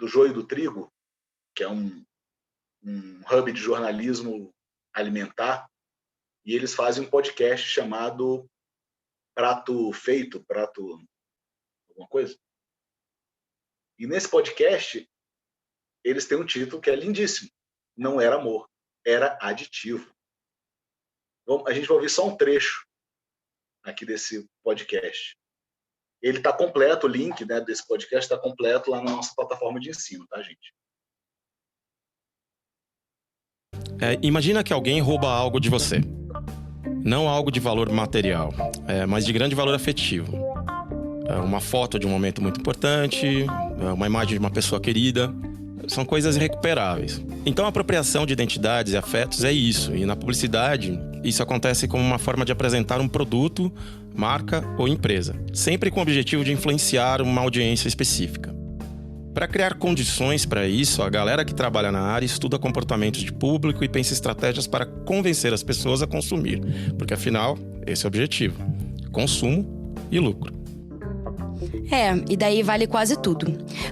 Joio do Trigo, que é um hub de jornalismo alimentar, e eles fazem um podcast chamado Prato alguma coisa. E nesse podcast, eles têm um título que é lindíssimo. Não era amor, era aditivo. A gente vai ouvir só um trecho aqui desse podcast. Ele está completo, o link, né, desse podcast está completo lá na nossa plataforma de ensino, tá, gente? Imagina que alguém rouba algo de você. Não algo de valor material, mas de grande valor afetivo. Uma foto de um momento muito importante, uma imagem de uma pessoa querida. São coisas irrecuperáveis. Então, a apropriação de identidades e afetos é isso. E na publicidade, isso acontece como uma forma de apresentar um produto, marca ou empresa, sempre com o objetivo de influenciar uma audiência específica. Para criar condições para isso, a galera que trabalha na área estuda comportamentos de público e pensa estratégias para convencer as pessoas a consumir. Porque, afinal, esse é o objetivo. Consumo e lucro. E daí vale quase tudo.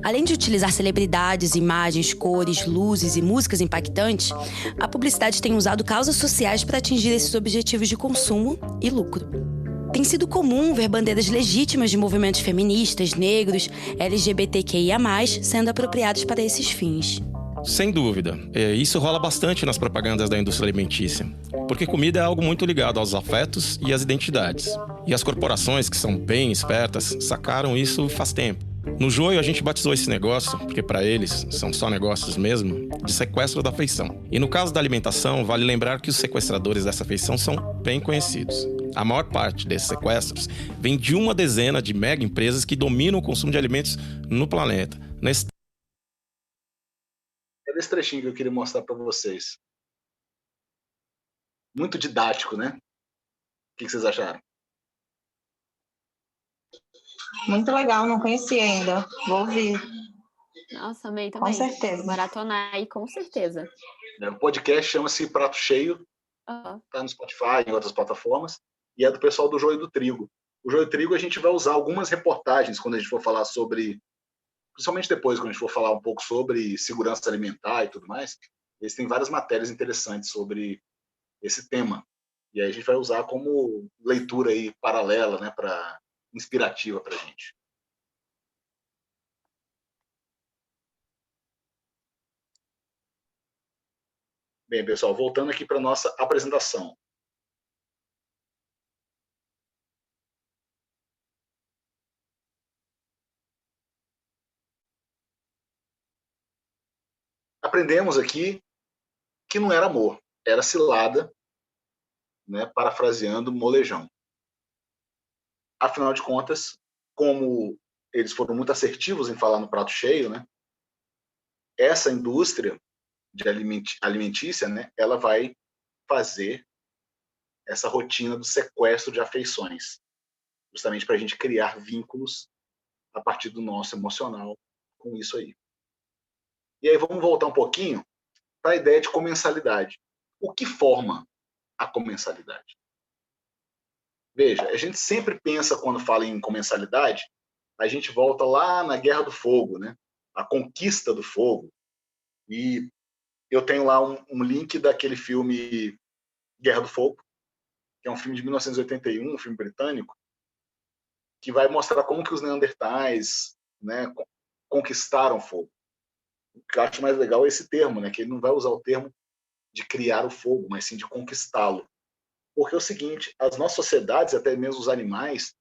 Além de utilizar celebridades, imagens, cores, luzes e músicas impactantes, a publicidade tem usado causas sociais para atingir esses objetivos de consumo e lucro. Tem sido comum ver bandeiras legítimas de movimentos feministas, negros, LGBTQIA+, sendo apropriados para esses fins. Sem dúvida. Isso rola bastante nas propagandas da indústria alimentícia. Porque comida é algo muito ligado aos afetos e às identidades. E as corporações, que são bem espertas, sacaram isso faz tempo. No Joio, a gente batizou esse negócio, porque para eles são só negócios mesmo, de sequestro da afeição. E no caso da alimentação, vale lembrar que os sequestradores dessa afeição são bem conhecidos. A maior parte desses sequestros vem de uma dezena de mega empresas que dominam o consumo de alimentos no planeta. Era esse trechinho que eu queria mostrar para vocês. Muito didático, né? O que vocês acharam? Muito legal, não conhecia ainda. Vou ouvir. Nossa, amei também. Com certeza. Vou maratonar aí, com certeza. O podcast chama-se Prato Cheio, tá no Spotify, em outras plataformas, e é do pessoal do Joio do Trigo. O Joio do Trigo a gente vai usar algumas reportagens quando a gente for falar sobre, principalmente depois, quando a gente for falar um pouco sobre segurança alimentar e tudo mais, eles têm várias matérias interessantes sobre esse tema. E aí a gente vai usar como leitura aí paralela, né, inspirativa para a gente. Bem, pessoal, voltando aqui para a nossa apresentação. Aprendemos aqui que não era amor, era cilada, né, parafraseando Molejão. Afinal de contas, como eles foram muito assertivos em falar no prato cheio, né, essa indústria de alimentícia, né, ela vai fazer essa rotina do sequestro de afeições, justamente para a gente criar vínculos a partir do nosso emocional com isso aí. E aí vamos voltar um pouquinho para a ideia de comensalidade. O que forma a comensalidade? Veja, a gente sempre pensa, quando fala em comensalidade, a gente volta lá na Guerra do Fogo, né? A conquista do fogo. E eu tenho lá um link daquele filme Guerra do Fogo, que é um filme de 1981, um filme britânico, que vai mostrar como que os neandertais, né, conquistaram o fogo. O que eu acho mais legal é esse termo, né, que ele não vai usar o termo de criar o fogo, mas sim de conquistá-lo. Porque é o seguinte, as nossas sociedades, até mesmo os animais,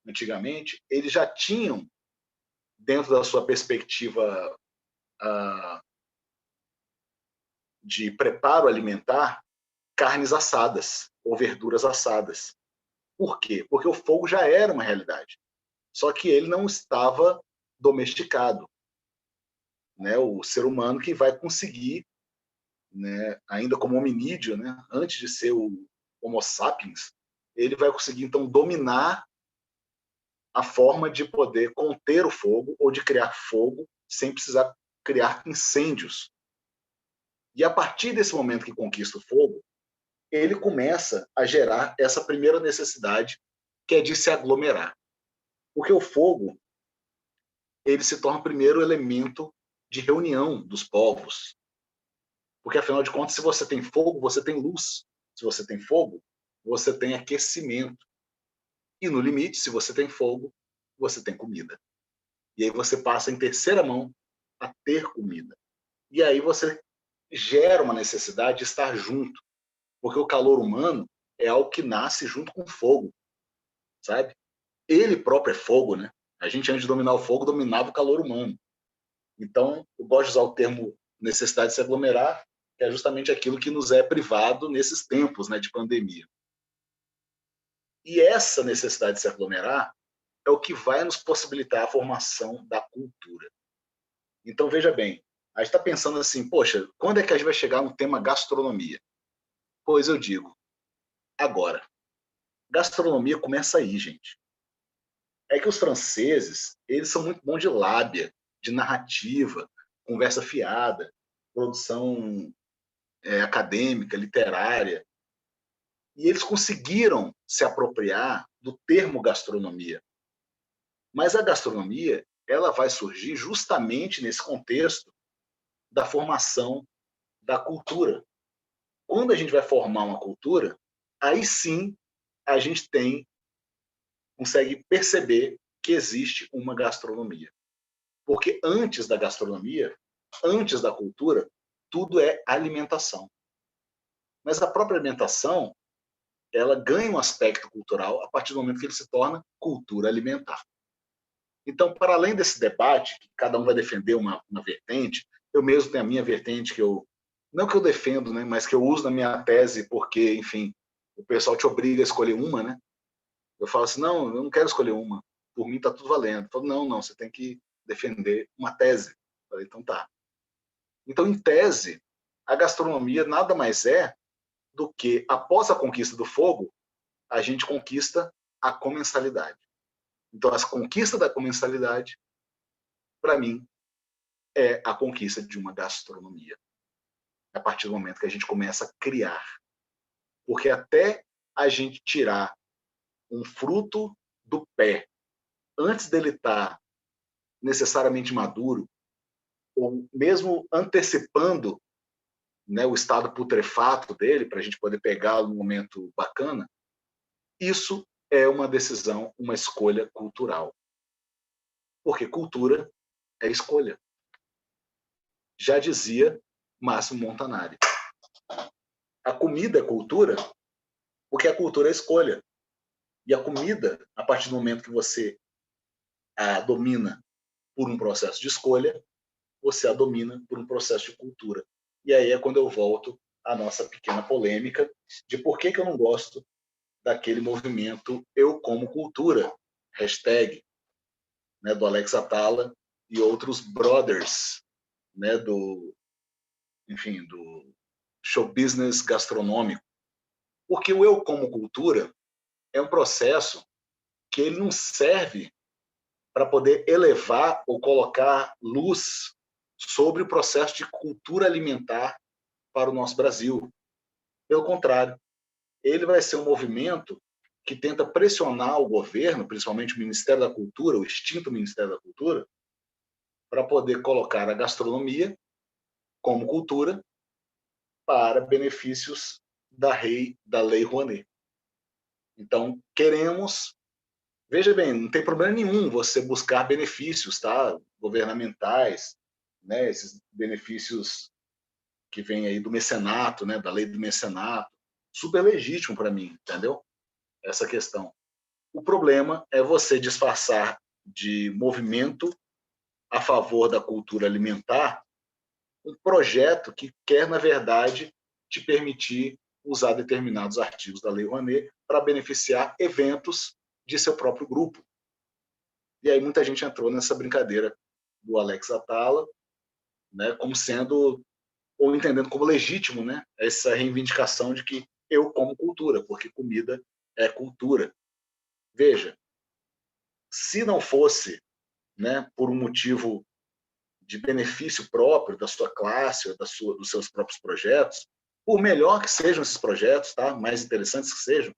antigamente, eles já tinham, dentro da sua perspectiva de preparo alimentar, carnes assadas ou verduras assadas. Por quê? Porque o fogo já era uma realidade. Só que ele não estava domesticado. Né? O ser humano que vai conseguir, né, ainda como hominídeo, né, antes de ser o Homo sapiens, ele vai conseguir, então, dominar a forma de poder conter o fogo ou de criar fogo sem precisar criar incêndios. E a partir desse momento que conquista o fogo, ele começa a gerar essa primeira necessidade, que é de se aglomerar. Porque o fogo, ele se torna o primeiro elemento de reunião dos povos. Porque, afinal de contas, se você tem fogo, você tem luz. Se você tem fogo, você tem aquecimento. E, no limite, se você tem fogo, você tem comida. E aí você passa, em terceira mão, a ter comida. E aí você gera uma necessidade de estar junto. Porque o calor humano é algo que nasce junto com o fogo, sabe? Ele próprio é fogo, né? A gente, antes de dominar o fogo, dominava o calor humano. Então, eu gosto de usar o termo necessidade de se aglomerar, que é justamente aquilo que nos é privado nesses tempos, né, de pandemia. E essa necessidade de se aglomerar é o que vai nos possibilitar a formação da cultura. Então, veja bem, a gente está pensando assim, poxa, quando é que a gente vai chegar no tema gastronomia? Pois eu digo, agora. Gastronomia começa aí, gente. É que os franceses, eles são muito bons de lábia, de narrativa, conversa fiada, produção acadêmica, literária. E eles conseguiram se apropriar do termo gastronomia. Mas a gastronomia, ela vai surgir justamente nesse contexto da formação da cultura. Quando a gente vai formar uma cultura, aí sim a gente consegue perceber que existe uma gastronomia. Porque antes da gastronomia, antes da cultura, tudo é alimentação. Mas a própria alimentação, ela ganha um aspecto cultural a partir do momento que ele se torna cultura alimentar. Então, para além desse debate, que cada um vai defender uma vertente, eu mesmo tenho a minha vertente que não que eu defendo, né, mas que eu uso na minha tese porque, enfim, o pessoal te obriga a escolher uma, né? Eu falo assim, não, eu não quero escolher uma. Por mim está tudo valendo. Eu falo, não, você tem que defender uma tese. Eu falei, então tá. Então, em tese, a gastronomia nada mais é do que, após a conquista do fogo, a gente conquista a comensalidade. Então, a conquista da comensalidade, para mim, é a conquista de uma gastronomia. A partir do momento que a gente começa a criar. Porque até a gente tirar um fruto do pé, antes dele estar necessariamente maduro, ou mesmo antecipando, né, o estado putrefato dele, para a gente poder pegá-lo num momento bacana, isso é uma decisão, uma escolha cultural. Porque cultura é escolha. Já dizia Máximo Montanari. A comida é cultura, porque a cultura é escolha. E a comida, a partir do momento que você a domina por um processo de escolha, você a domina por um processo de cultura. E aí é quando eu volto à nossa pequena polêmica de por que eu não gosto daquele movimento Eu Como Cultura, hashtag, né, do Alex Atala e outros brothers, né, do show business gastronômico. Porque o Eu Como Cultura é um processo que ele não serve para poder elevar ou colocar luz sobre o processo de cultura alimentar para o nosso Brasil. Pelo contrário, ele vai ser um movimento que tenta pressionar o governo, principalmente o Ministério da Cultura, o extinto Ministério da Cultura, para poder colocar a gastronomia como cultura para benefícios da Lei Rouanet. Então, queremos... Veja bem, não tem problema nenhum você buscar benefícios, tá, governamentais, né, esses benefícios que vêm aí do mecenato, né, da lei do mecenato, super legítimo para mim, entendeu? Essa questão. O problema é você disfarçar de movimento a favor da cultura alimentar um projeto que quer, na verdade, te permitir usar determinados artigos da Lei Rouanet para beneficiar eventos de seu próprio grupo. E aí muita gente entrou nessa brincadeira do Alex Atala, né, como sendo, ou entendendo como legítimo, né, essa reivindicação de que eu como cultura, porque comida é cultura. Veja, se não fosse, né, por um motivo de benefício próprio da sua classe, dos seus próprios projetos, por melhor que sejam esses projetos, tá, mais interessantes que sejam,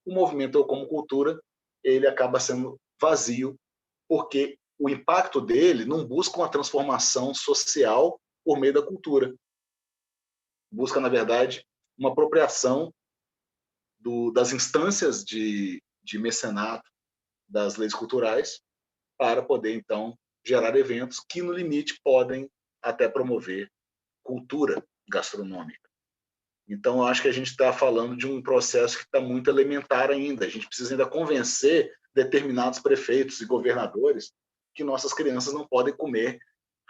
o movimento Eu Como Cultura, ele acaba sendo vazio, porque o impacto dele não busca uma transformação social por meio da cultura. Busca, na verdade, uma apropriação das instâncias de mecenato das leis culturais para poder, então, gerar eventos que, no limite, podem até promover cultura gastronômica. Então, eu acho que a gente está falando de um processo que está muito elementar ainda. A gente precisa ainda convencer determinados prefeitos e governadores que nossas crianças não podem comer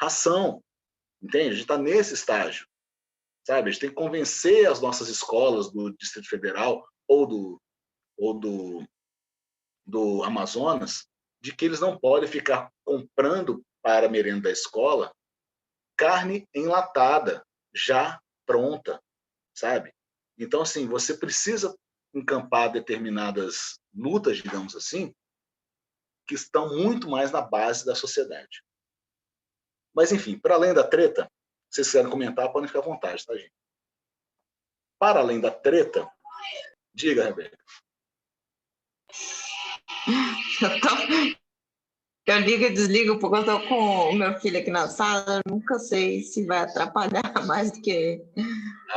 ração. Entende? A gente está nesse estágio. Sabe? A gente tem que convencer as nossas escolas do Distrito Federal ou do Amazonas de que eles não podem ficar comprando para a merenda da escola carne enlatada, já pronta. Sabe? Então, assim, você precisa encampar determinadas lutas, digamos assim, que estão muito mais na base da sociedade. Mas, enfim, para além da treta, se vocês quiserem comentar, podem ficar à vontade, tá, gente? Para além da treta, diga, Rebeca. Eu ligo e desligo porque eu estou com o meu filho aqui na sala, eu nunca sei se vai atrapalhar mais do que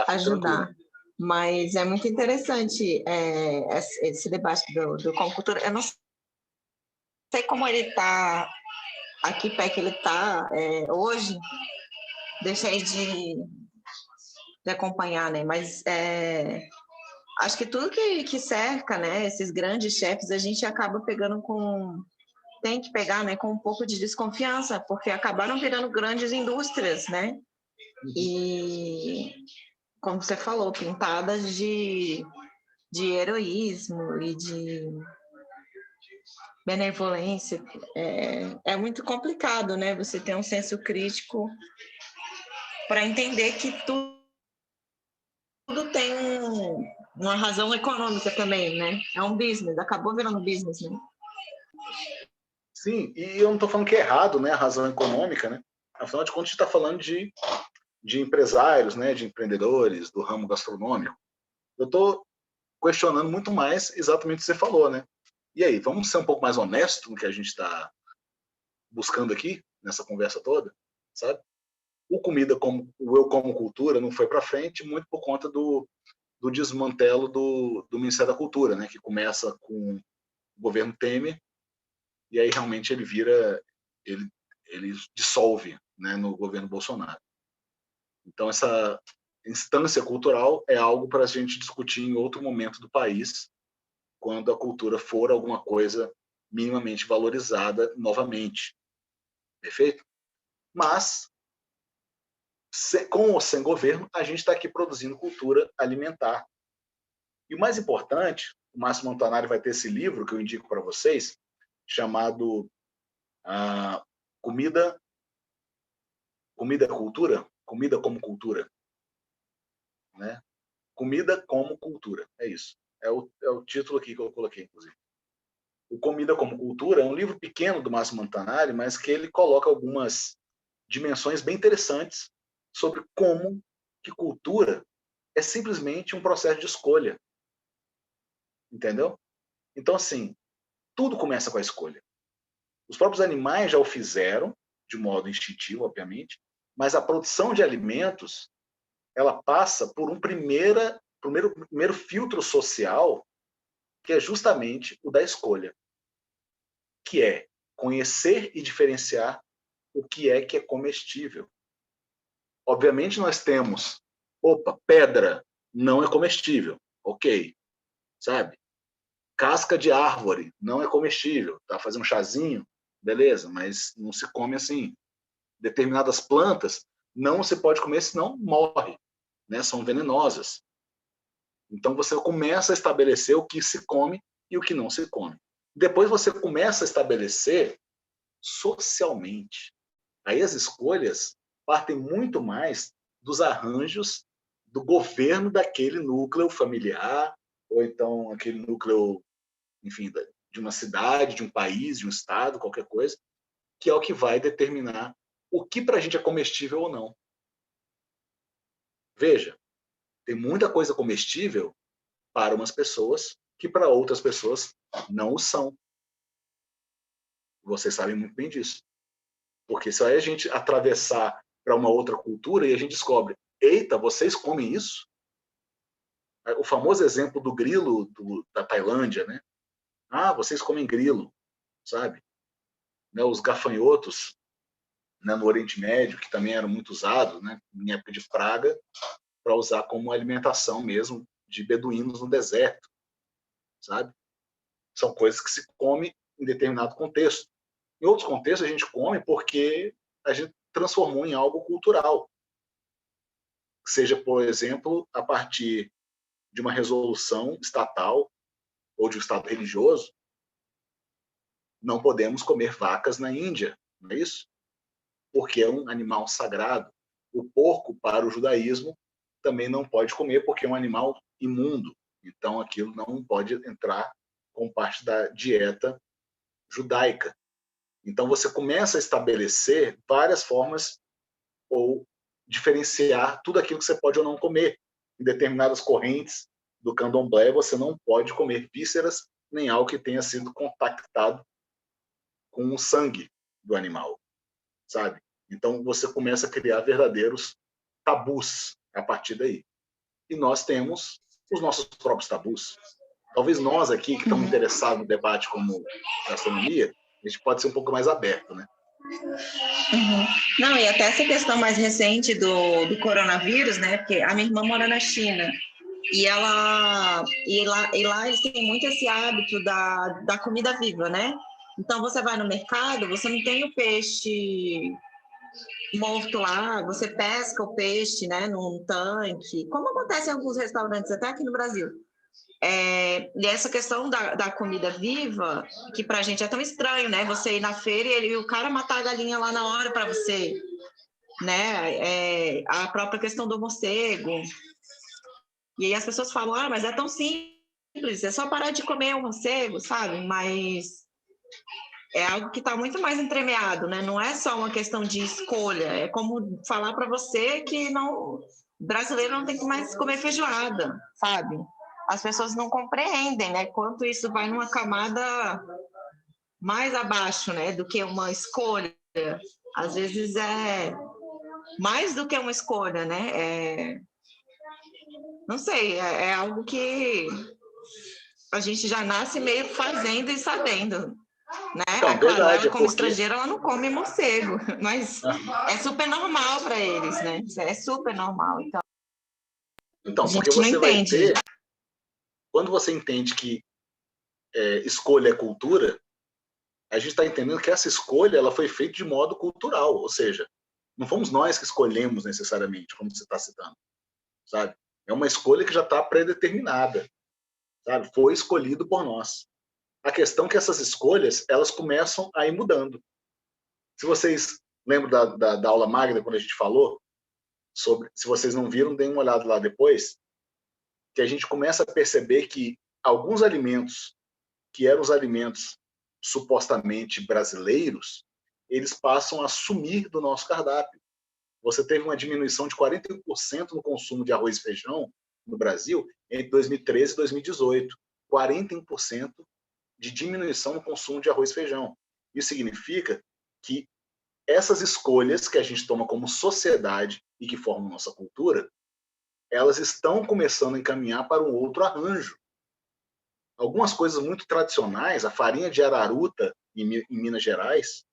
ajudar. Tranquilo. Mas é muito interessante esse debate do Como Cultura. Eu não sei como ele está, a que pé que ele está hoje, deixei de acompanhar, né? Mas acho que tudo que cerca, né, esses grandes chefes, a gente acaba pegando tem que pegar, né, com um pouco de desconfiança, porque acabaram virando grandes indústrias, né? E, como você falou, pintadas de heroísmo e de benevolência. É muito complicado, né? Você ter um senso crítico para entender que tudo tem uma razão econômica também, né? É um business, acabou virando business, né? Sim, e eu não estou falando que é errado, né, a razão econômica, né? Afinal de contas, a gente está falando de empresários, né, de empreendedores do ramo gastronômico. Eu estou questionando muito mais exatamente o que você falou, né? E aí, vamos ser um pouco mais honestos no que a gente está buscando aqui, nessa conversa toda, sabe? O Eu Como Cultura não foi para frente muito por conta do desmantelo do Ministério da Cultura, né? Que começa com o governo Temer e aí realmente ele dissolve, né, no governo Bolsonaro. Então essa instância cultural é algo para a gente discutir em outro momento do país, quando a cultura for alguma coisa minimamente valorizada novamente. Perfeito? Mas, com ou sem governo, a gente está aqui produzindo cultura alimentar. E o mais importante, o Márcio Montanari vai ter esse livro que eu indico para vocês, chamado Comida é Cultura? Comida como Cultura. Né? Comida como Cultura, é isso. É o título aqui que eu coloquei, inclusive. O Comida como Cultura é um livro pequeno do Márcio Montanari, mas que ele coloca algumas dimensões bem interessantes sobre como que cultura é simplesmente um processo de escolha. Entendeu? Então, assim, tudo começa com a escolha. Os próprios animais já o fizeram, de modo instintivo, obviamente, mas a produção de alimentos, ela passa por um primeiro filtro social, que é justamente o da escolha, que é conhecer e diferenciar o que é comestível. Obviamente nós temos, pedra não é comestível, ok, sabe? Casca de árvore não é comestível, tá? Fazer um chazinho, beleza, mas não se come assim. Determinadas plantas não se pode comer, senão morre, né? São venenosas. Então você começa a estabelecer o que se come e o que não se come. Depois você começa a estabelecer socialmente. Aí as escolhas partem muito mais dos arranjos do governo daquele núcleo familiar, ou então aquele núcleo, enfim, de uma cidade, de um país, de um estado, qualquer coisa, que é o que vai determinar o que para a gente é comestível ou não. Veja, tem muita coisa comestível para umas pessoas que para outras pessoas não o são. Vocês sabem muito bem disso. Porque se a gente atravessar para uma outra cultura e a gente descobre, eita, vocês comem isso? O famoso exemplo do grilo da Tailândia, né? Ah, vocês comem grilo, sabe? Né, os gafanhotos, né, no Oriente Médio, que também eram muito usados, né, em época de praga, para usar como alimentação mesmo de beduínos no deserto, sabe? São coisas que se come em determinado contexto. Em outros contextos, a gente come porque a gente transformou em algo cultural. Seja, por exemplo, a partir de uma resolução estatal ou de um estado religioso, não podemos comer vacas na Índia, não é isso? Porque é um animal sagrado. O porco, para o judaísmo, também não pode comer porque é um animal imundo. Então, aquilo não pode entrar como parte da dieta judaica. Então, você começa a estabelecer várias formas ou diferenciar tudo aquilo que você pode ou não comer. Em determinadas correntes do candomblé, você não pode comer vísceras nem algo que tenha sido contactado com o sangue do animal, sabe? Então, você começa a criar verdadeiros tabus a partir daí. E nós temos os nossos próprios tabus. Talvez nós aqui, que estamos interessados no debate como gastronomia, a gente pode ser um pouco mais aberto, né? Não, e até essa questão mais recente do coronavírus, né? Porque a minha irmã mora na China e lá eles têm muito esse hábito da comida viva, né? Então você vai no mercado, você não tem o peixe morto lá, você pesca o peixe, né, num tanque, como acontece em alguns restaurantes, até aqui no Brasil. E essa questão da comida viva, que pra gente é tão estranho, né? Você ir na feira e o cara matar a galinha lá na hora para você. né? A própria questão do morcego. E aí as pessoas falam, mas é tão simples, é só parar de comer o morcego, sabe? Mas é algo que está muito mais entremeado, né? Não é só uma questão de escolha, é como falar para você que brasileiro não tem que mais comer feijoada, sabe? As pessoas não compreendem, né? Quanto isso vai numa camada mais abaixo, né? Do que uma escolha. Às vezes é mais do que uma escolha, né? Não sei, é algo que a gente já nasce meio fazendo e sabendo, né? Então, Claro, verdade, ela como porque... estrangeira, ela não come morcego, mas é super normal para eles, né? É super normal, Então, a gente porque você não vai entende. ter... Quando você entende que escolha é cultura, a gente está entendendo que essa escolha ela foi feita de modo cultural, ou seja, não fomos nós que escolhemos necessariamente, como você está citando, sabe? É uma escolha que já está predeterminada, sabe? Foi escolhido por nós. A questão é que essas escolhas elas começam a ir mudando. Se vocês lembram da aula magna, quando a gente falou sobre, se vocês não viram, deem uma olhada lá depois, que a gente começa a perceber que alguns alimentos, que eram os alimentos supostamente brasileiros, eles passam a sumir do nosso cardápio. Você teve uma diminuição de 41% no consumo de arroz e feijão no Brasil entre 2013 e 2018. 41% de diminuição no consumo de arroz e feijão. Isso significa que essas escolhas que a gente toma como sociedade e que formam nossa cultura, elas estão começando a encaminhar para um outro arranjo. Algumas coisas muito tradicionais, a farinha de araruta em Minas Gerais,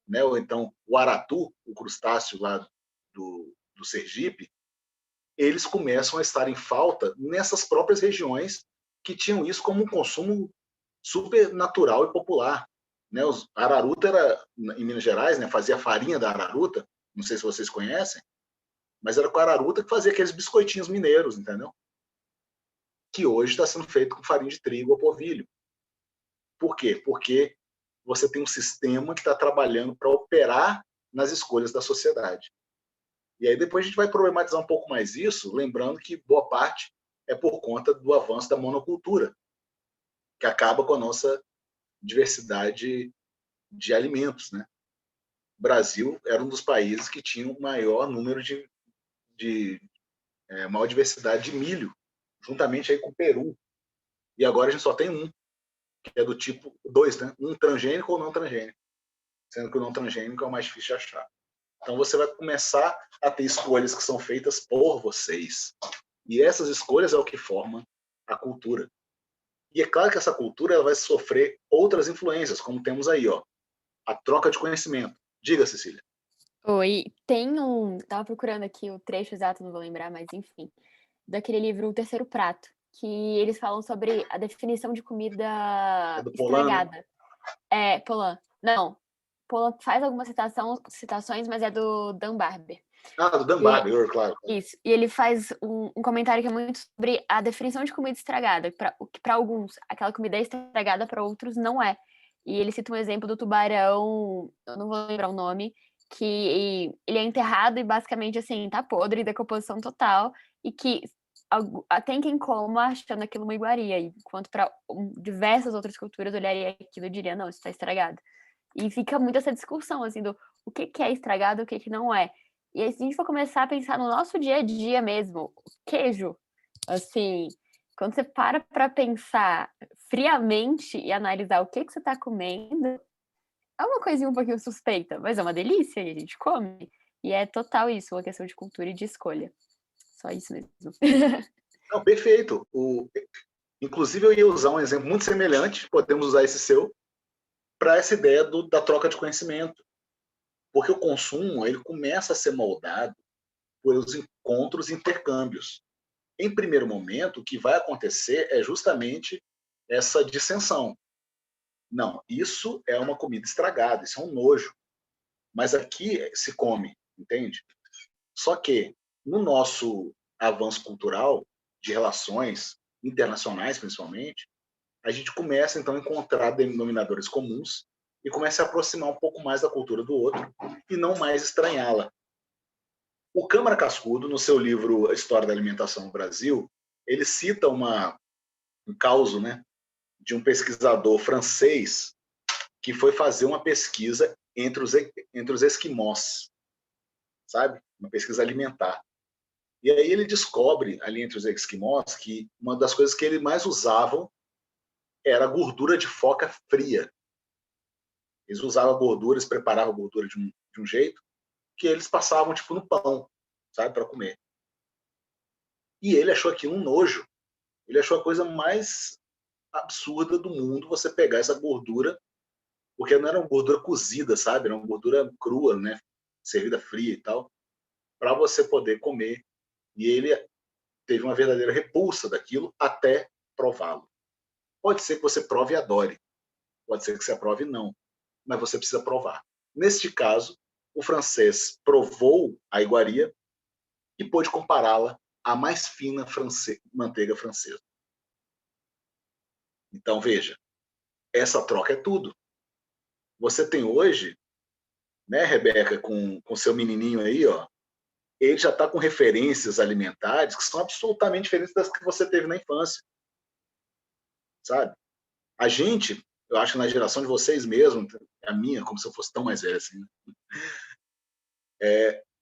né, ou então o aratu, o crustáceo lá do Sergipe, eles começam a estar em falta nessas próprias regiões que tinham isso como um consumo super natural e popular. Né? A araruta era, em Minas Gerais, né, fazia farinha da araruta, não sei se vocês conhecem, mas era com a araruta que fazia aqueles biscoitinhos mineiros, entendeu? Que hoje está sendo feito com farinha de trigo ou polvilho. Por quê? Porque você tem um sistema que está trabalhando para operar nas escolhas da sociedade. E aí depois a gente vai problematizar um pouco mais isso, lembrando que boa parte é por conta do avanço da monocultura, que acaba com a nossa diversidade de alimentos, né? O Brasil era um dos países que tinha o maior número maior diversidade de milho, juntamente aí com o Peru. E agora a gente só tem um, que é do tipo 2, né? Um transgênico ou não transgênico, sendo que o não transgênico é o mais difícil de achar. Então você vai começar a ter escolhas que são feitas por vocês. E essas escolhas é o que forma a cultura. E é claro que essa cultura ela vai sofrer outras influências, como temos aí, ó, a troca de conhecimento. Diga, Cecília. Oi, tem tava procurando aqui o trecho exato, não vou lembrar, mas enfim, daquele livro O Terceiro Prato, que eles falam sobre a definição de comida estragada. Polan. Não, Polan faz algumas citações, mas é do Dan Barber. Do Dan Barber, claro. Isso, e ele faz um comentário que é muito sobre a definição de comida estragada, que para alguns aquela comida é estragada, para outros não é. E ele cita um exemplo do tubarão, eu não vou lembrar o nome, que ele é enterrado e basicamente assim, tá podre, decomposição total, e que tem quem coma achando aquilo uma iguaria, enquanto para diversas outras culturas olharia aquilo e diria, não, isso tá estragado. E fica muito essa discussão, assim, do o que é estragado e o que não é. E aí, se a gente for começar a pensar no nosso dia a dia mesmo, queijo, assim, quando você para pensar friamente e analisar o que você tá comendo, é uma coisinha um pouquinho suspeita, mas é uma delícia e a gente come. E é total isso, uma questão de cultura e de escolha. Só isso mesmo. Não, perfeito. Inclusive, eu ia usar um exemplo muito semelhante, podemos usar esse seu, para essa ideia da troca de conhecimento. Porque o consumo ele começa a ser moldado pelos encontros e intercâmbios. Em primeiro momento, o que vai acontecer é justamente essa dissensão. Não, isso é uma comida estragada, isso é um nojo. Mas aqui se come, entende? Só que, no nosso avanço cultural, de relações internacionais principalmente, a gente começa então a encontrar denominadores comuns e começa a aproximar um pouco mais da cultura do outro e não mais estranhá-la. O Câmara Cascudo, no seu livro A História da Alimentação no Brasil, ele cita um caso, né, de um pesquisador francês que foi fazer uma pesquisa entre os esquimós, sabe? Uma pesquisa alimentar. E aí ele descobre, ali entre os esquimós, que uma das coisas que eles mais usavam era a gordura de foca fria. Eles usavam a gordura, eles preparavam a gordura de um jeito que eles passavam tipo no pão, sabe, para comer. E ele achou aquilo um nojo. Ele achou a coisa mais absurda do mundo você pegar essa gordura, porque não era uma gordura cozida, sabe? Era uma gordura crua, né? Servida fria e tal, para você poder comer. E ele teve uma verdadeira repulsa daquilo até prová-lo. Pode ser que você prove e adore. Pode ser que você aprove e não. Mas você precisa provar. Neste caso, o francês provou a iguaria e pôde compará-la à mais fina manteiga francesa. Então, veja, essa troca é tudo. Você tem hoje, né, Rebeca, com seu menininho aí, ó, ele já está com referências alimentares que são absolutamente diferentes das que você teve na infância. Sabe? A gente, eu acho que na geração de vocês mesmo, a minha, como se eu fosse tão mais velho assim,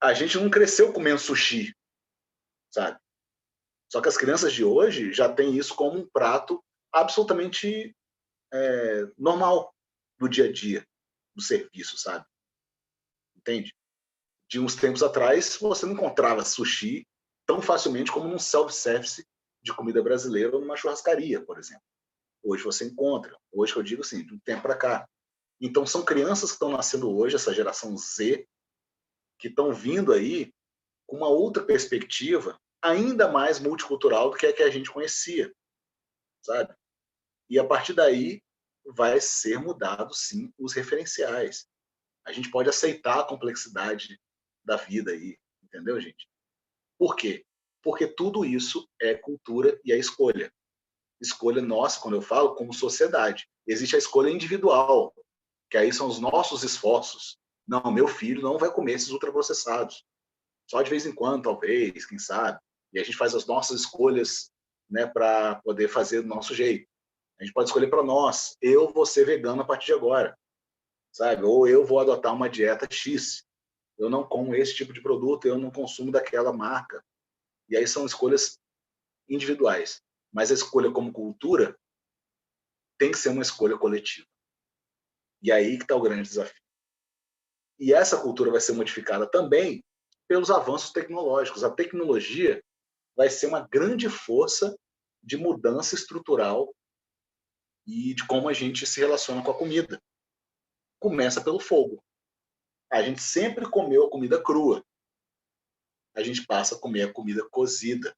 a gente não cresceu comendo sushi, sabe? Só que as crianças de hoje já têm isso como um prato absolutamente normal do dia a dia, do serviço, sabe? Entende? De uns tempos atrás, você não encontrava sushi tão facilmente como num self-service de comida brasileira ou numa churrascaria, por exemplo. Hoje você encontra. Hoje, eu digo assim, de um tempo para cá. Então, são crianças que estão nascendo hoje, essa geração Z, que estão vindo aí com uma outra perspectiva ainda mais multicultural do que a que a gente conhecia, sabe? E a partir daí vai ser mudado, sim, os referenciais. A gente pode aceitar a complexidade da vida aí, entendeu, gente? Por quê? Porque tudo isso é cultura e é escolha. Escolha nossa, quando eu falo, como sociedade. Existe a escolha individual, que aí são os nossos esforços. Não, meu filho não vai comer esses ultraprocessados. Só de vez em quando, talvez, quem sabe. E a gente faz as nossas escolhas, né, para poder fazer do nosso jeito. A gente pode escolher para nós. Eu vou ser vegano a partir de agora, sabe? Ou eu vou adotar uma dieta X. Eu não como esse tipo de produto, eu não consumo daquela marca. E aí são escolhas individuais. Mas a escolha como cultura tem que ser uma escolha coletiva. E aí que está o grande desafio. E essa cultura vai ser modificada também pelos avanços tecnológicos. A tecnologia vai ser uma grande força de mudança estrutural e de como a gente se relaciona com a comida. Começa pelo fogo. A gente sempre comeu a comida crua. A gente passa a comer a comida cozida.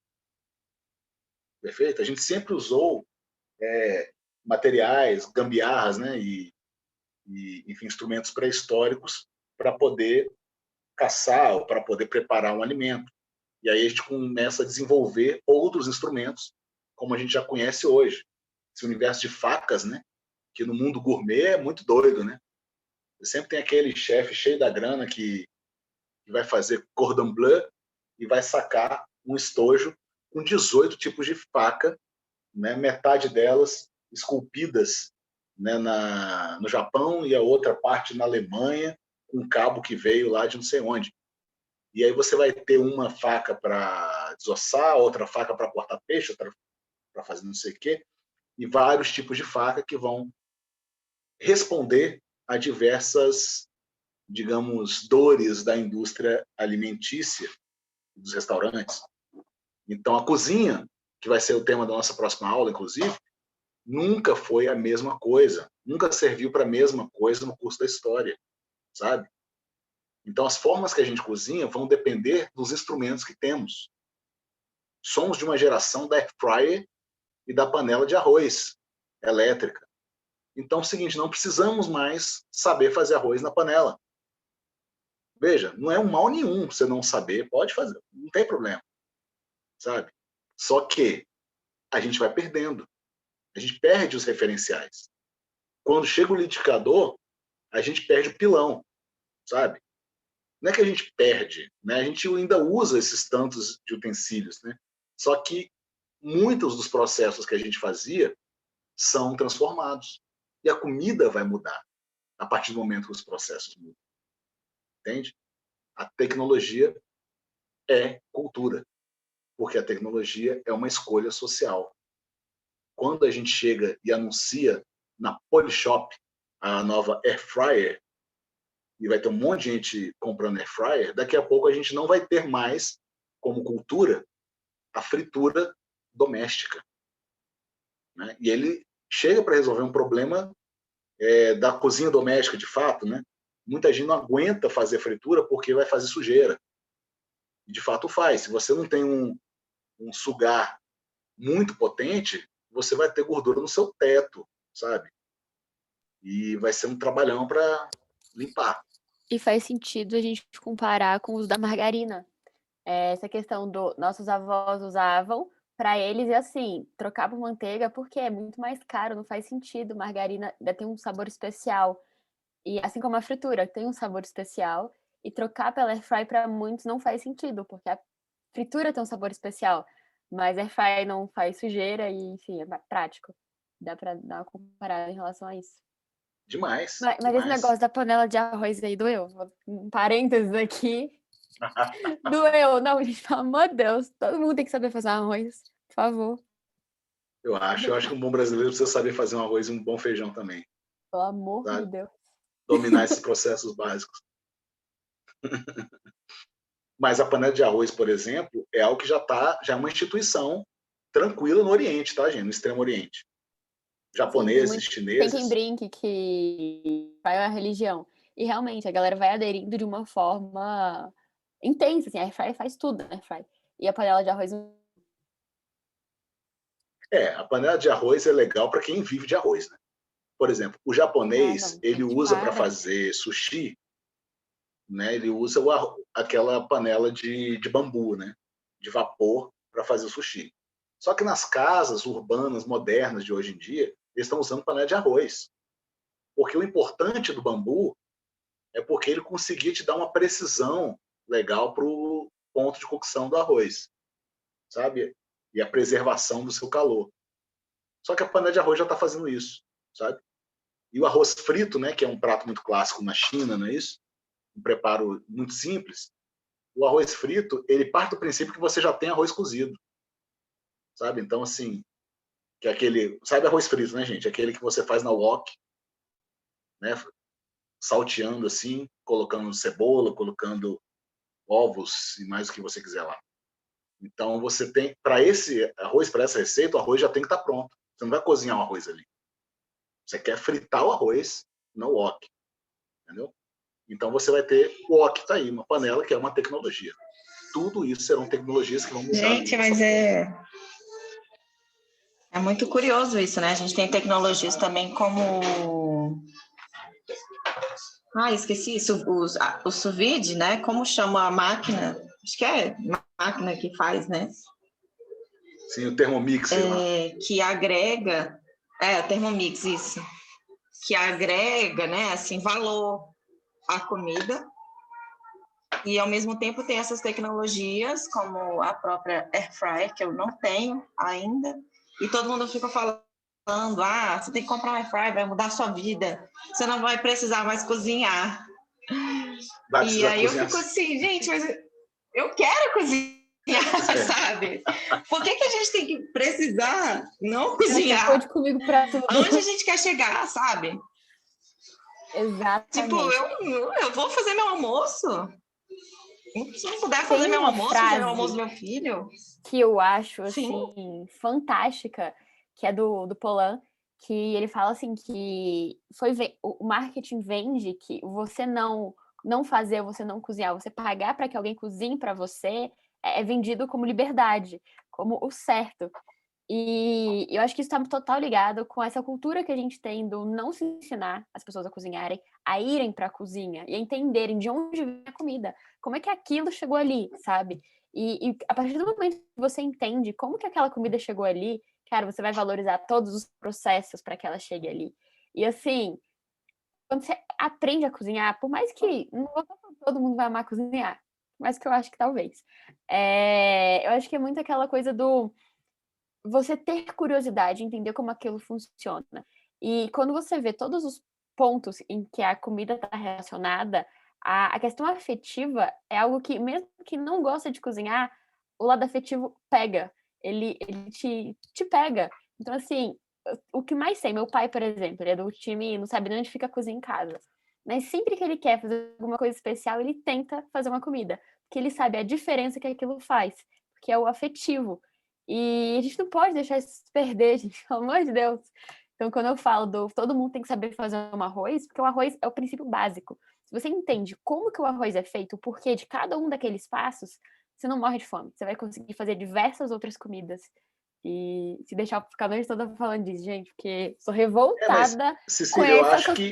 Perfeito? A gente sempre usou materiais, gambiarras, né? e enfim, instrumentos pré-históricos para poder caçar ou para poder preparar um alimento. E aí a gente começa a desenvolver outros instrumentos, como a gente já conhece hoje. Esse universo de facas, né? Que no mundo gourmet é muito doido, né? Sempre tem aquele chefe cheio da grana que vai fazer cordon bleu e vai sacar um estojo com 18 tipos de faca, né? Metade delas esculpidas, né, no Japão e a outra parte na Alemanha, com um cabo que veio lá de não sei onde. E aí você vai ter uma faca para desossar, outra faca para cortar peixe, outra para fazer não sei o quê, e vários tipos de faca que vão responder a diversas, digamos, dores da indústria alimentícia dos restaurantes. Então, a cozinha, que vai ser o tema da nossa próxima aula, inclusive, nunca foi a mesma coisa, nunca serviu para a mesma coisa no curso da história, sabe? Então, as formas que a gente cozinha vão depender dos instrumentos que temos. Somos de uma geração da air fryer e da panela de arroz elétrica. Então, é o seguinte, não precisamos mais saber fazer arroz na panela. Veja, não é um mal nenhum você não saber, pode fazer, não tem problema, sabe? Só que a gente vai perdendo. A gente perde os referenciais. Quando chega o liquidificador, a gente perde o pilão, sabe? não é que a gente perde, né? A gente ainda usa esses tantos de utensílios, né? Só que muitos dos processos que a gente fazia são transformados. E a comida vai mudar a partir do momento que os processos mudam. Entende? A tecnologia é cultura, porque a tecnologia é uma escolha social. Quando a gente chega e anuncia na Polishop a nova Air Fryer, e vai ter um monte de gente comprando Air Fryer, daqui a pouco a gente não vai ter mais, como cultura, a fritura doméstica. Né? E ele chega para resolver um problema da cozinha doméstica, de fato, né? Muita gente não aguenta fazer fritura porque vai fazer sujeira. E de fato faz. Se você não tem um sugar muito potente, você vai ter gordura no seu teto, sabe? E vai ser um trabalhão para limpar. E faz sentido a gente comparar com o uso da margarina. Essa questão do nossos avós usavam, para eles é assim, trocar por manteiga porque é muito mais caro, não faz sentido. Margarina ainda tem um sabor especial. E assim como a fritura tem um sabor especial, e trocar pela air fry para muitos não faz sentido, porque a fritura tem um sabor especial, mas air fry não faz sujeira e, enfim, é prático. Dá para dar uma comparada em relação a isso. Demais. Mas demais. Esse negócio da panela de arroz aí doeu. Um parênteses aqui. Doeu. Não, gente, pelo amor de Deus. Todo mundo tem que saber fazer arroz, por favor. Eu acho que um bom brasileiro precisa saber fazer um arroz e um bom feijão também. Pelo amor de Deus. Dominar esses processos básicos. Mas a panela de arroz, por exemplo, é algo que já é uma instituição tranquila no Oriente, tá, gente? No Extremo Oriente. Japoneses, chineses. Tem quem brinque que vai a religião. E realmente, a galera vai aderindo de uma forma intensa, assim. A air fry faz tudo, né? E a panela de arroz... A panela de arroz é legal para quem vive de arroz, né? Por exemplo, o japonês, ele usa para fazer sushi, né? Ele usa aquela panela de bambu, né? De vapor para fazer o sushi. Só que nas casas urbanas modernas de hoje em dia, eles estão usando panela de arroz. Porque o importante do bambu é porque ele conseguia te dar uma precisão legal para o ponto de cocção do arroz, sabe? E a preservação do seu calor. Só que a panela de arroz já está fazendo isso, sabe? E o arroz frito, né, que é um prato muito clássico na China, não é isso? Um preparo muito simples. O arroz frito, ele parte do princípio que você já tem arroz cozido, sabe? Então, assim, que é aquele... Sabe arroz frito, né, gente? Aquele que você faz na wok, né? Salteando assim, colocando cebola, colocando ovos e mais o que você quiser lá. Então, você tem... Para esse arroz, para essa receita, o arroz já tem que estar pronto. Você não vai cozinhar o arroz ali. Você quer fritar o arroz no wok, entendeu? Então você vai ter o wok, tá aí, uma panela que é uma tecnologia. Tudo isso serão tecnologias que vão mudar. Gente, mas é muito curioso isso, né? A gente tem tecnologias também como... esqueci isso, o sous vide, né? Como chama a máquina? Acho que é máquina que faz, né? Sim, o Thermomix. Que agrega... o Thermomix, isso. Que agrega, né, assim, valor à comida. E, ao mesmo tempo, tem essas tecnologias, como a própria Air Fryer, que eu não tenho ainda. E todo mundo fica falando, você tem que comprar um Air Fryer, vai mudar a sua vida. Você não vai precisar mais cozinhar. E aí eu fico assim, gente, mas eu quero cozinhar. Sabe? Por que a gente tem que precisar não cozinhar? Pode comigo para tudo. Aonde a gente quer chegar, sabe? Exatamente. Tipo, eu vou fazer meu almoço. Se não puder fazer meu almoço, fazer o almoço do meu filho. Que eu acho, assim, fantástica, que é do Polan, que ele fala assim que o marketing vende que você não fazer, você não cozinhar, você pagar para que alguém cozinhe para você é vendido como liberdade, como o certo. E eu acho que isso está total ligado com essa cultura que a gente tem do não se ensinar as pessoas a cozinharem, a irem para a cozinha e a entenderem de onde vem a comida, como é que aquilo chegou ali, sabe? E a partir do momento que você entende como que aquela comida chegou ali, cara, você vai valorizar todos os processos para que ela chegue ali. E assim, quando você aprende a cozinhar, por mais que não vou falar que todo mundo vai amar cozinhar, mas que eu acho que talvez. Eu acho que é muito aquela coisa do você ter curiosidade, entender como aquilo funciona. E quando você vê todos os pontos em que a comida está relacionada, a questão afetiva é algo que, mesmo que não gosta de cozinhar, o lado afetivo pega. Ele te pega. Então, assim, o que mais tem, meu pai, por exemplo, ele é do time, não sabe nem onde fica a cozinha em casa. Mas sempre que ele quer fazer alguma coisa especial, ele tenta fazer uma comida. Porque ele sabe a diferença que aquilo faz. Que é o afetivo. E a gente não pode deixar isso se perder, gente, pelo amor de Deus. Então, quando eu falo todo mundo tem que saber fazer um arroz, porque o arroz é o princípio básico. Se você entende como que o arroz é feito, o porquê de cada um daqueles passos, você não morre de fome. Você vai conseguir fazer diversas outras comidas. E se deixar eu ficar a noite toda falando disso, gente, porque sou revoltada Cecília,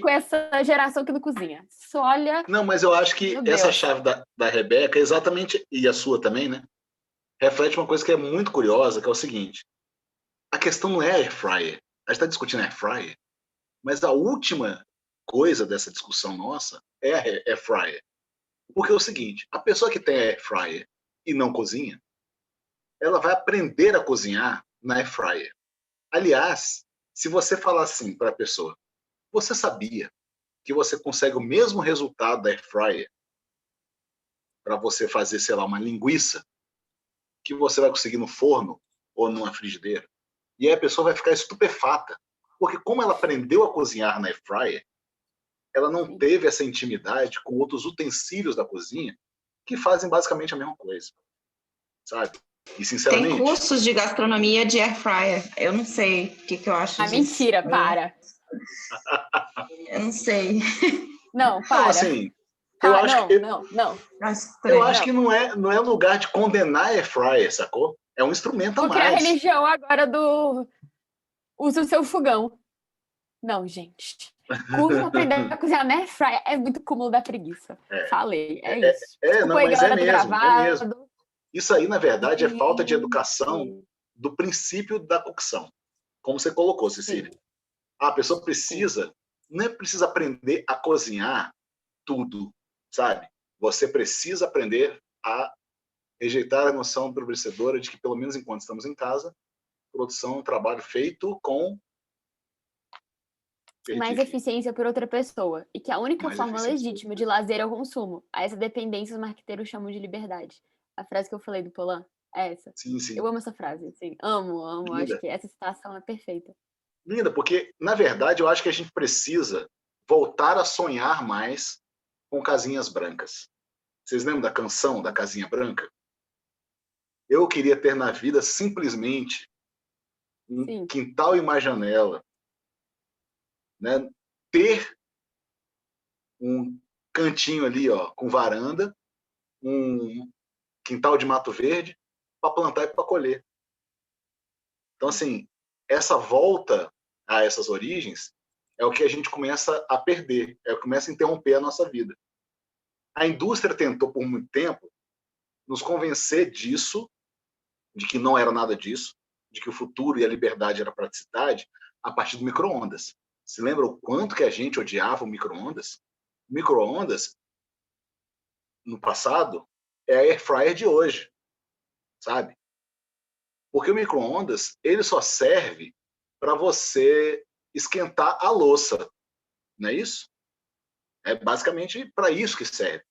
com essa geração que não cozinha. Só olha... Não, mas eu acho que essa chave da Rebeca, exatamente, e a sua também, né? Reflete uma coisa que é muito curiosa, que é o seguinte. A questão não é air fryer. A gente está discutindo air fryer, mas a última coisa dessa discussão nossa é a air fryer. Porque é o seguinte, a pessoa que tem air fryer e não cozinha, ela vai aprender a cozinhar na air fryer. Aliás, se você falar assim para a pessoa, você sabia que você consegue o mesmo resultado da air fryer para você fazer, sei lá, uma linguiça que você vai conseguir no forno ou numa frigideira? E aí a pessoa vai ficar estupefata, porque como ela aprendeu a cozinhar na air fryer, ela não teve essa intimidade com outros utensílios da cozinha que fazem basicamente a mesma coisa, sabe? E, sinceramente... Tem cursos de gastronomia de air fryer. Eu não sei o que eu acho disso. Mentira, para. Eu não sei. Não, para. Não, assim, eu acho que... Não. Eu acho que não é lugar de condenar air fryer, sacou? É um instrumento a mais. Porque a religião agora usa o seu fogão. Não, gente. Curso pra aprender a cozinhar na air fryer é muito cúmulo da preguiça. Falei, isso. Não, mas é mesmo. Isso aí, na verdade, é falta de educação do princípio da cocção. Como você colocou, Cecília. A pessoa precisa, não é precisa aprender a cozinhar tudo, sabe? Você precisa aprender a rejeitar a noção empobrecedora de que, pelo menos enquanto estamos em casa, produção é um trabalho feito com mais eficiência por outra pessoa. E que a única forma legítima de lazer é o consumo. A essa dependência os marqueteiros chamam de liberdade. A frase que eu falei do Polan é essa. Sim. Eu amo essa frase, assim. Amo. Linda. Acho que essa citação é perfeita. Linda, porque, na verdade, eu acho que a gente precisa voltar a sonhar mais com casinhas brancas. Vocês lembram da canção da Casinha Branca? Eu queria ter na vida simplesmente um quintal e uma janela, né? Ter um cantinho ali, ó, com varanda, um quintal de mato verde para plantar e para colher. Então, assim, essa volta a essas origens é o que a gente começa a perder, é o que começa a interromper a nossa vida. A indústria tentou por muito tempo nos convencer disso, de que não era nada disso, de que o futuro e a liberdade era praticidade, a partir do micro-ondas. Se lembra o quanto que a gente odiava o micro-ondas? O micro-ondas, no passado, é a air fryer de hoje, sabe? Porque o micro-ondas, ele só serve para você esquentar a louça, não é isso? É basicamente para isso que serve.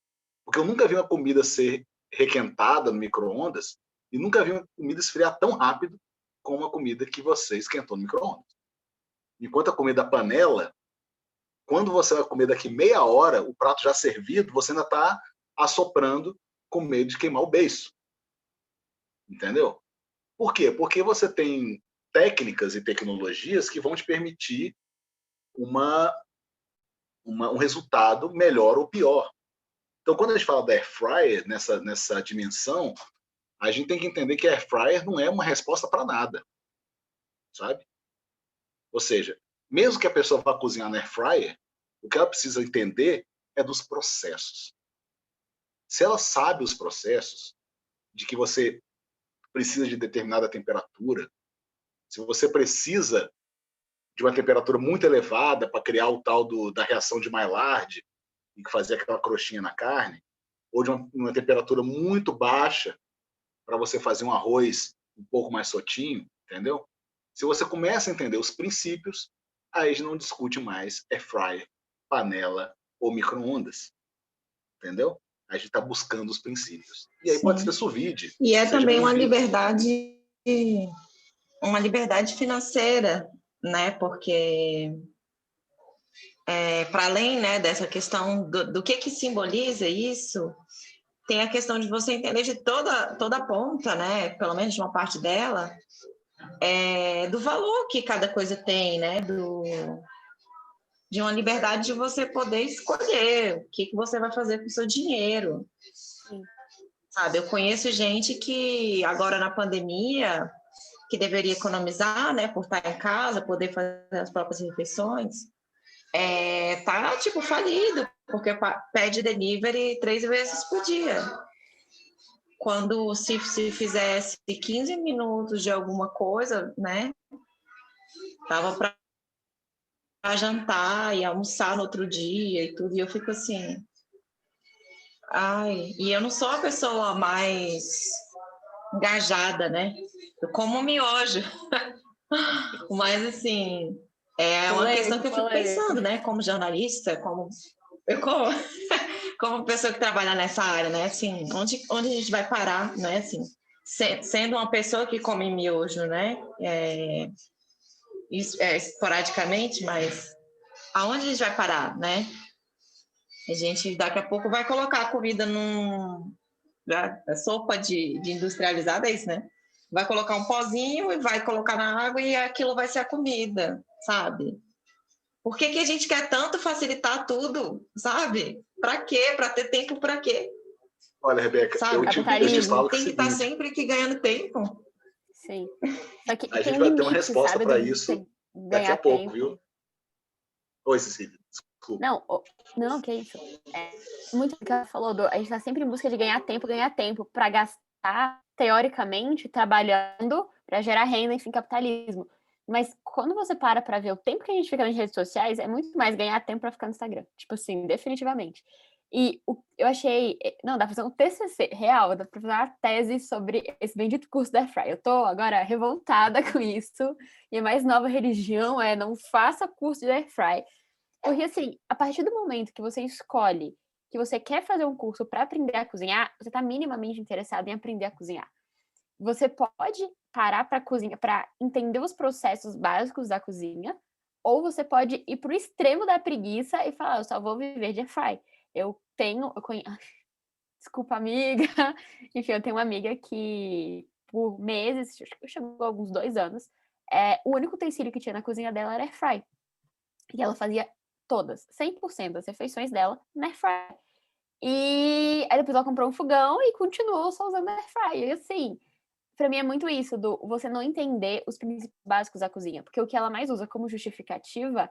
Porque eu nunca vi uma comida ser requentada no micro-ondas e nunca vi uma comida esfriar tão rápido como uma comida que você esquentou no micro-ondas. Enquanto a comida panela, quando você vai comer daqui meia hora, o prato já servido, você ainda está assoprando com medo de queimar o beiço. Entendeu? Por quê? Porque você tem técnicas e tecnologias que vão te permitir um resultado melhor ou pior. Então, quando a gente fala da air fryer nessa dimensão, a gente tem que entender que a air fryer não é uma resposta para nada, sabe? Ou seja, mesmo que a pessoa vá cozinhar na air fryer, o que ela precisa entender é dos processos. Se ela sabe os processos, de que você precisa de determinada temperatura, se você precisa de uma temperatura muito elevada para criar o tal da reação de Maillard e fazer aquela crostinha na carne, ou de uma temperatura muito baixa para você fazer um arroz um pouco mais sotinho, entendeu? Se você começa a entender os princípios, aí a gente não discute mais air fryer, panela ou micro-ondas, entendeu? A gente está buscando os princípios. E aí Sim. pode ser sous vide. E é também uma bem-vindo. liberdade financeira, né? Porque para além, né, dessa questão do que simboliza isso, tem a questão de você entender de toda a ponta, né? Pelo menos de uma parte dela, do valor que cada coisa tem, né? De uma liberdade de você poder escolher o que você vai fazer com o seu dinheiro. Sim. Sabe, eu conheço gente que agora na pandemia, que deveria economizar, né, por estar em casa, poder fazer as próprias refeições, tá, tipo, falido, porque pede delivery 3 vezes por dia. Quando se fizesse 15 minutos de alguma coisa, né, tava para jantar e almoçar no outro dia e tudo, e eu fico assim... Ai, e eu não sou a pessoa mais engajada, né? Eu como miojo. Mas, assim, é uma questão que eu fico pensando, né? Como jornalista, como pessoa que trabalha nessa área, né? Assim, onde a gente vai parar, né? Assim, sendo uma pessoa que come miojo, né? Esporadicamente, mas aonde a gente vai parar, né? A gente daqui a pouco vai colocar a comida a sopa de industrializada, é isso, né? Vai colocar um pozinho e vai colocar na água e aquilo vai ser a comida, sabe? Por que a gente quer tanto facilitar tudo, sabe? Para quê? Para ter tempo para quê? Olha, Rebeca, sabe? eu te falo tem que estar sempre aqui ganhando tempo. Sim. Só que a gente vai ter uma resposta para isso daqui a pouco, tempo. Viu? Oi, Cecília. Desculpa. Não, que isso. Muito que ela falou, a gente está sempre em busca de ganhar tempo para gastar, teoricamente, trabalhando para gerar renda, enfim, capitalismo. Mas quando você para ver o tempo que a gente fica nas redes sociais, é muito mais ganhar tempo para ficar no Instagram. Tipo assim, definitivamente. E eu achei... Não, dá pra fazer um TCC real, dá pra fazer uma tese sobre esse bendito curso da Airfry. Eu tô agora revoltada com isso. E a mais nova religião não faça curso de Airfry. Porque, assim, a partir do momento que você escolhe que você quer fazer um curso para aprender a cozinhar, você está minimamente interessado em aprender a cozinhar. Você pode parar para cozinhar, para entender os processos básicos da cozinha, ou você pode ir para o extremo da preguiça e falar, eu só vou viver de airfry. Desculpa, amiga. Enfim, eu tenho uma amiga que, por meses, chegou a alguns 2 anos, o único utensílio que tinha na cozinha dela era airfry. E ela fazia todas, 100% das refeições dela na airfry. E aí depois ela comprou um fogão e continuou só usando a airfry. E assim, pra mim é muito isso, você não entender os princípios básicos da cozinha. Porque o que ela mais usa como justificativa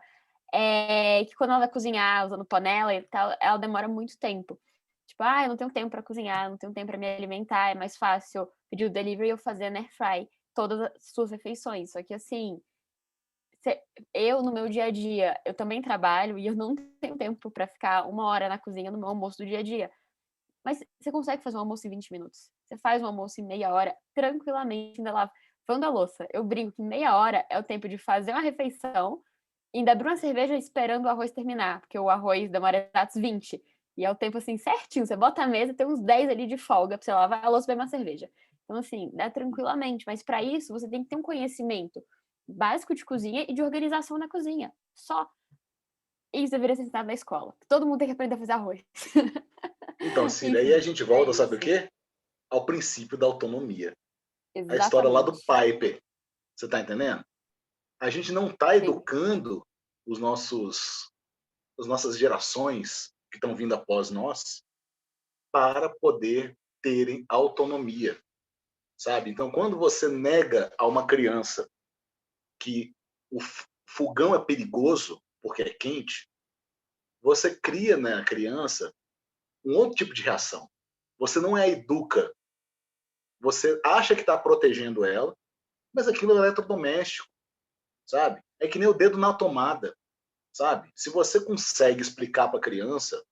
é que quando ela vai cozinhar usando panela e tal, ela demora muito tempo. Tipo, eu não tenho tempo pra cozinhar, não tenho tempo pra me alimentar, é mais fácil pedir o delivery e eu fazer na airfry todas as suas refeições. Só que assim... Eu, no meu dia a dia, eu também trabalho e eu não tenho tempo para ficar 1 hora na cozinha no meu almoço do dia a dia. Mas você consegue fazer um almoço em 20 minutos. Você faz um almoço em meia hora, tranquilamente, ainda lavando a louça. Eu brinco que meia hora é o tempo de fazer uma refeição e ainda abrir uma cerveja esperando o arroz terminar, porque o arroz demora exatos 20. E é o tempo, assim, certinho. Você bota a mesa, tem uns 10 ali de folga pra você lavar a louça e beber uma cerveja. Então, assim, dá tranquilamente. Mas para isso, você tem que ter um conhecimento básico de cozinha e de organização na cozinha. Só. Isso deveria ser ensinado na escola. Todo mundo tem que aprender a fazer arroz. Então, Cília, aí a gente volta, sabe o quê? Ao princípio da autonomia. Exatamente. A história lá do Piper. Você tá entendendo? A gente não tá educando as nossas gerações que estão vindo após nós para poder terem autonomia. Sabe? Então, quando você nega a uma criança que o fogão é perigoso porque é quente, você cria na criança um outro tipo de reação. Você não a educa. Você acha que está protegendo ela, mas aquilo é eletrodoméstico. sabe? É que nem o dedo na tomada, sabe? Se você consegue explicar para a criança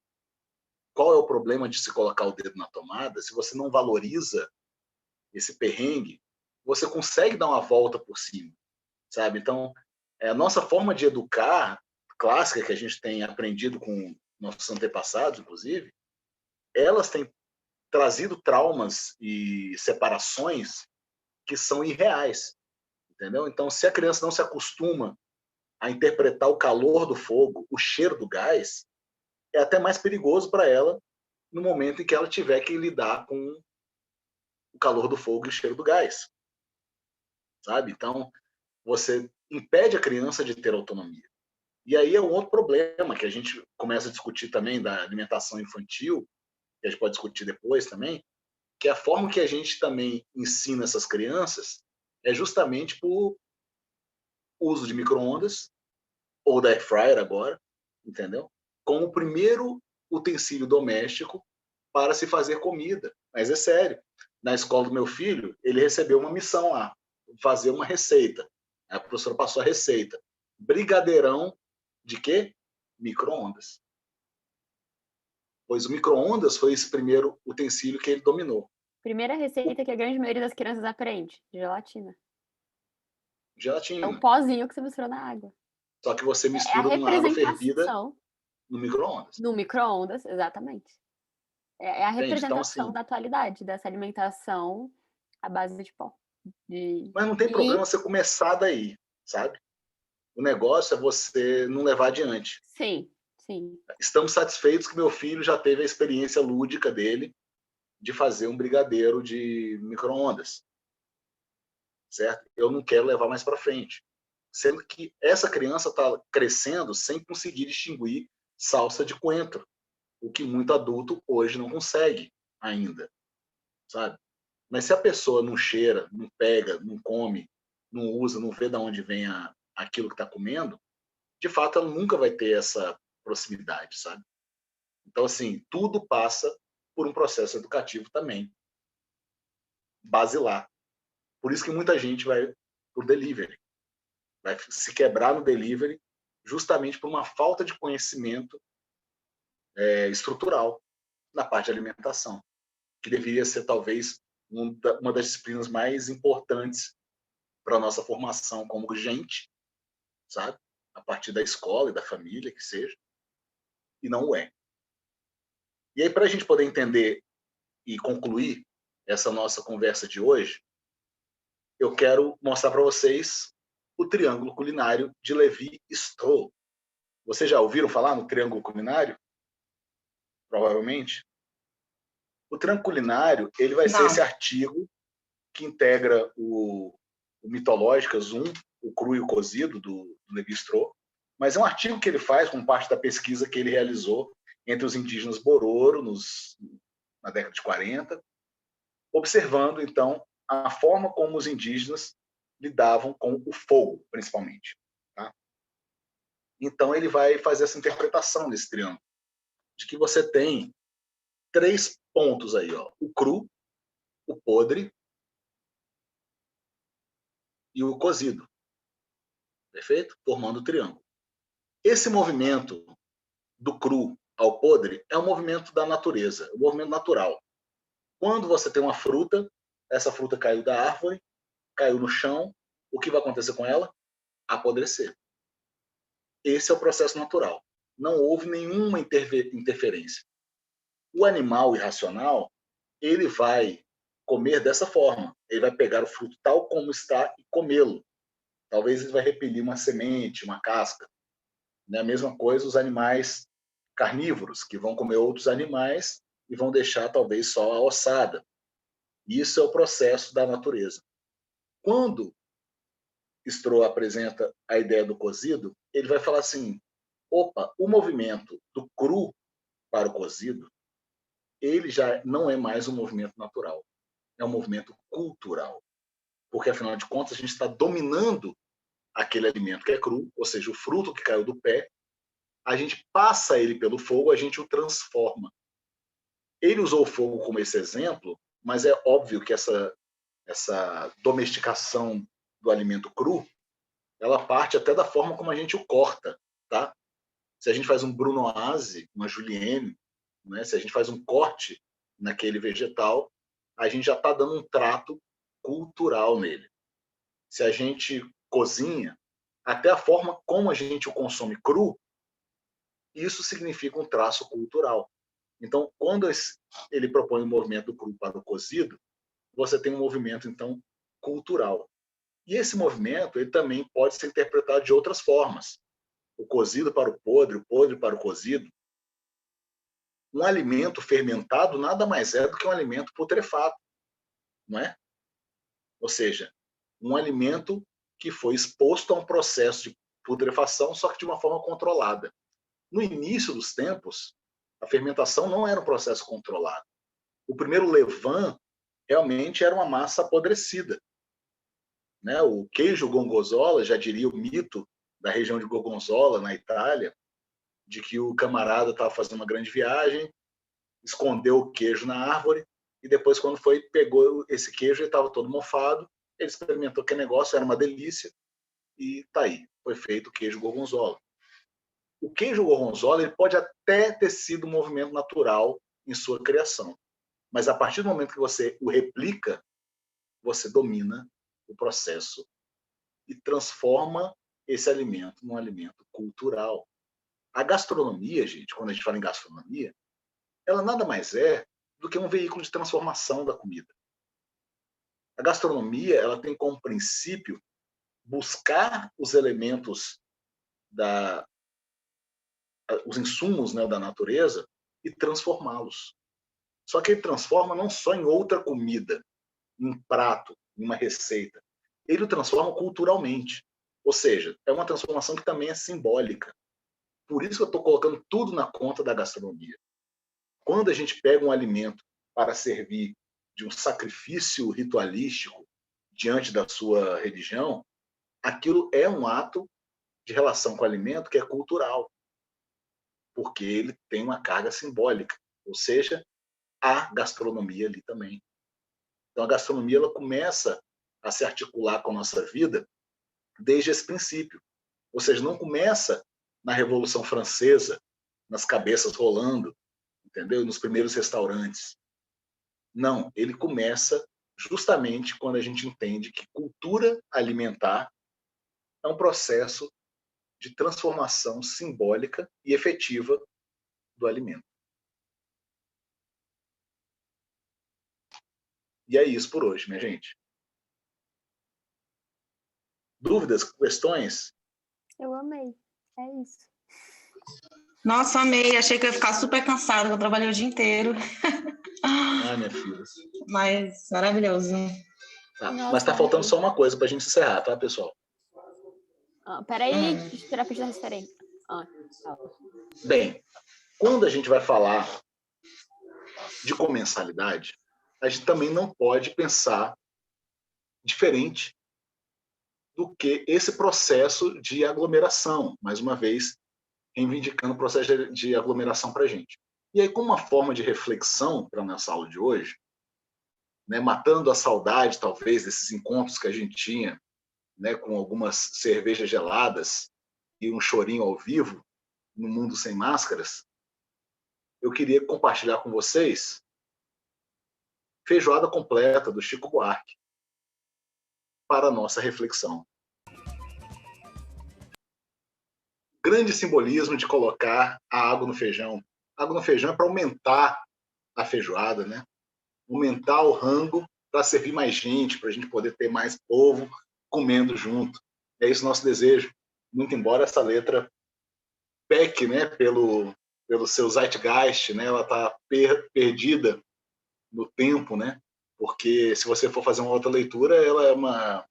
qual é o problema de se colocar o dedo na tomada, se você não valoriza esse perrengue, você consegue dar uma volta por cima, sabe? Então, a nossa forma de educar, clássica, que a gente tem aprendido com nossos antepassados, inclusive, elas têm trazido traumas e separações que são irreais, entendeu? Então, se a criança não se acostuma a interpretar o calor do fogo, o cheiro do gás, é até mais perigoso para ela no momento em que ela tiver que lidar com o calor do fogo e o cheiro do gás, sabe? Então, você impede a criança de ter autonomia. E aí é um outro problema que a gente começa a discutir também da alimentação infantil, que a gente pode discutir depois também, que a forma que a gente também ensina essas crianças é justamente por uso de micro-ondas ou da air fryer agora, entendeu? Como o primeiro utensílio doméstico para se fazer comida. Mas é sério. Na escola do meu filho, ele recebeu uma missão lá, fazer uma receita. A professora passou a receita. Brigadeirão de quê? Micro-ondas. Pois o micro-ondas foi esse primeiro utensílio que ele dominou. Primeira receita que a grande maioria das crianças aprende: gelatina. Gelatina. É o pozinho que você misturou na água. Só que você É a mistura numa água fervida representação no micro-ondas. no micro-ondas, exatamente. É a Entende? Então, representação assim, da atualidade, dessa alimentação à base de pó. mas não tem problema você começar daí, sabe? O negócio é você não levar adiante. Sim, sim. Estamos satisfeitos que meu filho já teve a experiência lúdica dele de fazer um brigadeiro de micro-ondas, certo? Eu não quero levar mais para frente. Sendo que essa criança está crescendo sem conseguir distinguir salsa de coentro, o que muito adulto hoje não consegue ainda, sabe? Mas se a pessoa não cheira, não pega, não come, não usa, não vê de onde vem aquilo que está comendo, de fato ela nunca vai ter essa proximidade, sabe? Então, assim, tudo passa por um processo educativo também, basilar. Por isso que muita gente vai por delivery, vai se quebrar no delivery justamente por uma falta de conhecimento estrutural na parte de alimentação, que deveria ser talvez uma das disciplinas mais importantes para a nossa formação como gente, sabe? A partir da escola e da família, que seja, e não o é. E aí, para a gente poder entender e concluir essa nossa conversa de hoje, eu quero mostrar para vocês o triângulo culinário de Lévi-Strauss. Vocês já ouviram falar no triângulo culinário? Provavelmente. O triângulo culinário, ele vai ser esse artigo que integra o Mitológicas 1, o cru e o cozido, do Lévi-Strauss, mas é um artigo que ele faz como parte da pesquisa que ele realizou entre os indígenas Bororo, na década de 40, observando, então, a forma como os indígenas lidavam com o fogo, principalmente. Tá? Então, ele vai fazer essa interpretação desse triângulo, de que você tem 3 pontos aí, ó, o cru, o podre e o cozido. Perfeito? Formando o triângulo. Esse movimento do cru ao podre é um movimento da natureza, um movimento natural. Quando você tem uma fruta, essa fruta caiu da árvore, caiu no chão, o que vai acontecer com ela? Apodrecer. Esse é o processo natural. Não houve nenhuma interferência. O animal irracional, ele vai comer dessa forma. Ele vai pegar o fruto tal como está e comê-lo. Talvez ele vai repelir uma semente, uma casca. É a mesma coisa os animais carnívoros, que vão comer outros animais e vão deixar talvez só a ossada. Isso é o processo da natureza. Quando Strauss apresenta a ideia do cozido, ele vai falar assim, opa, o movimento do cru para o cozido, ele já não é mais um movimento natural, é um movimento cultural. Porque, afinal de contas, a gente está dominando aquele alimento que é cru, ou seja, o fruto que caiu do pé, a gente passa ele pelo fogo, a gente o transforma. Ele usou o fogo como esse exemplo, mas é óbvio que essa domesticação do alimento cru ela parte até da forma como a gente o corta, tá? Se a gente faz um brunoise, uma julienne, né? Se a gente faz um corte naquele vegetal, a gente já está dando um trato cultural nele. Se a gente cozinha, até a forma como a gente o consome cru, isso significa um traço cultural. Então, quando ele propõe o movimento do cru para o cozido, você tem um movimento, então, cultural. E esse movimento ele também pode ser interpretado de outras formas. O cozido para o podre para o cozido. Um alimento fermentado nada mais é do que um alimento putrefato, não é? Ou seja, um alimento que foi exposto a um processo de putrefação, só que de uma forma controlada. No início dos tempos, a fermentação não era um processo controlado. O primeiro levain realmente era uma massa apodrecida. Né? O queijo gorgonzola, já diria o mito da região de Gorgonzola, na Itália, de que o camarada estava fazendo uma grande viagem, escondeu o queijo na árvore, e depois, quando pegou esse queijo, ele estava todo mofado, ele experimentou que negócio, era uma delícia, e tá aí, foi feito o queijo gorgonzola. O queijo gorgonzola ele pode até ter sido um movimento natural em sua criação, mas a partir do momento que você o replica, você domina o processo e transforma esse alimento num alimento cultural. A gastronomia, gente, quando a gente fala em gastronomia, ela nada mais é do que um veículo de transformação da comida. A gastronomia, ela tem como princípio buscar os elementos os insumos, né, da natureza e transformá-los. Só que ele transforma não só em outra comida, em um prato, em uma receita. Ele o transforma culturalmente. Ou seja, é uma transformação que também é simbólica. Por isso que eu estou colocando tudo na conta da gastronomia. Quando a gente pega um alimento para servir de um sacrifício ritualístico diante da sua religião, aquilo é um ato de relação com o alimento que é cultural, porque ele tem uma carga simbólica, ou seja, há gastronomia ali também. Então a gastronomia ela começa a se articular com a nossa vida desde esse princípio. Ou seja, não começa na Revolução Francesa, nas cabeças rolando, entendeu? Nos primeiros restaurantes. Não, ele começa justamente quando a gente entende que cultura alimentar é um processo de transformação simbólica e efetiva do alimento. E é isso por hoje, minha gente. Dúvidas, questões? Eu amei. É isso. Nossa, amei. Achei que eu ia ficar super cansada, que eu trabalhei o dia inteiro. Ah, minha filha. Mas maravilhoso. Tá. Mas tá faltando só uma coisa pra gente encerrar, tá, pessoal? Peraí, deixa eu tirar a ficha da referência. Bem, quando a gente vai falar de comensalidade, a gente também não pode pensar diferente do que esse processo de aglomeração, mais uma vez, reivindicando o processo de aglomeração para a gente. E aí, como uma forma de reflexão para a nossa aula de hoje, né, matando a saudade, talvez, desses encontros que a gente tinha, né, com algumas cervejas geladas e um chorinho ao vivo, no mundo sem máscaras, eu queria compartilhar com vocês Feijoada Completa, do Chico Buarque, para a nossa reflexão. Grande simbolismo de colocar a água no feijão. A água no feijão é para aumentar a feijoada, né? Aumentar o rango para servir mais gente, para a gente poder ter mais povo comendo junto. É esse o nosso desejo. Muito embora essa letra peque, né, pelo seu zeitgeist, né? Ela está perdida no tempo, né? Porque se você for fazer uma outra leitura, ela é uma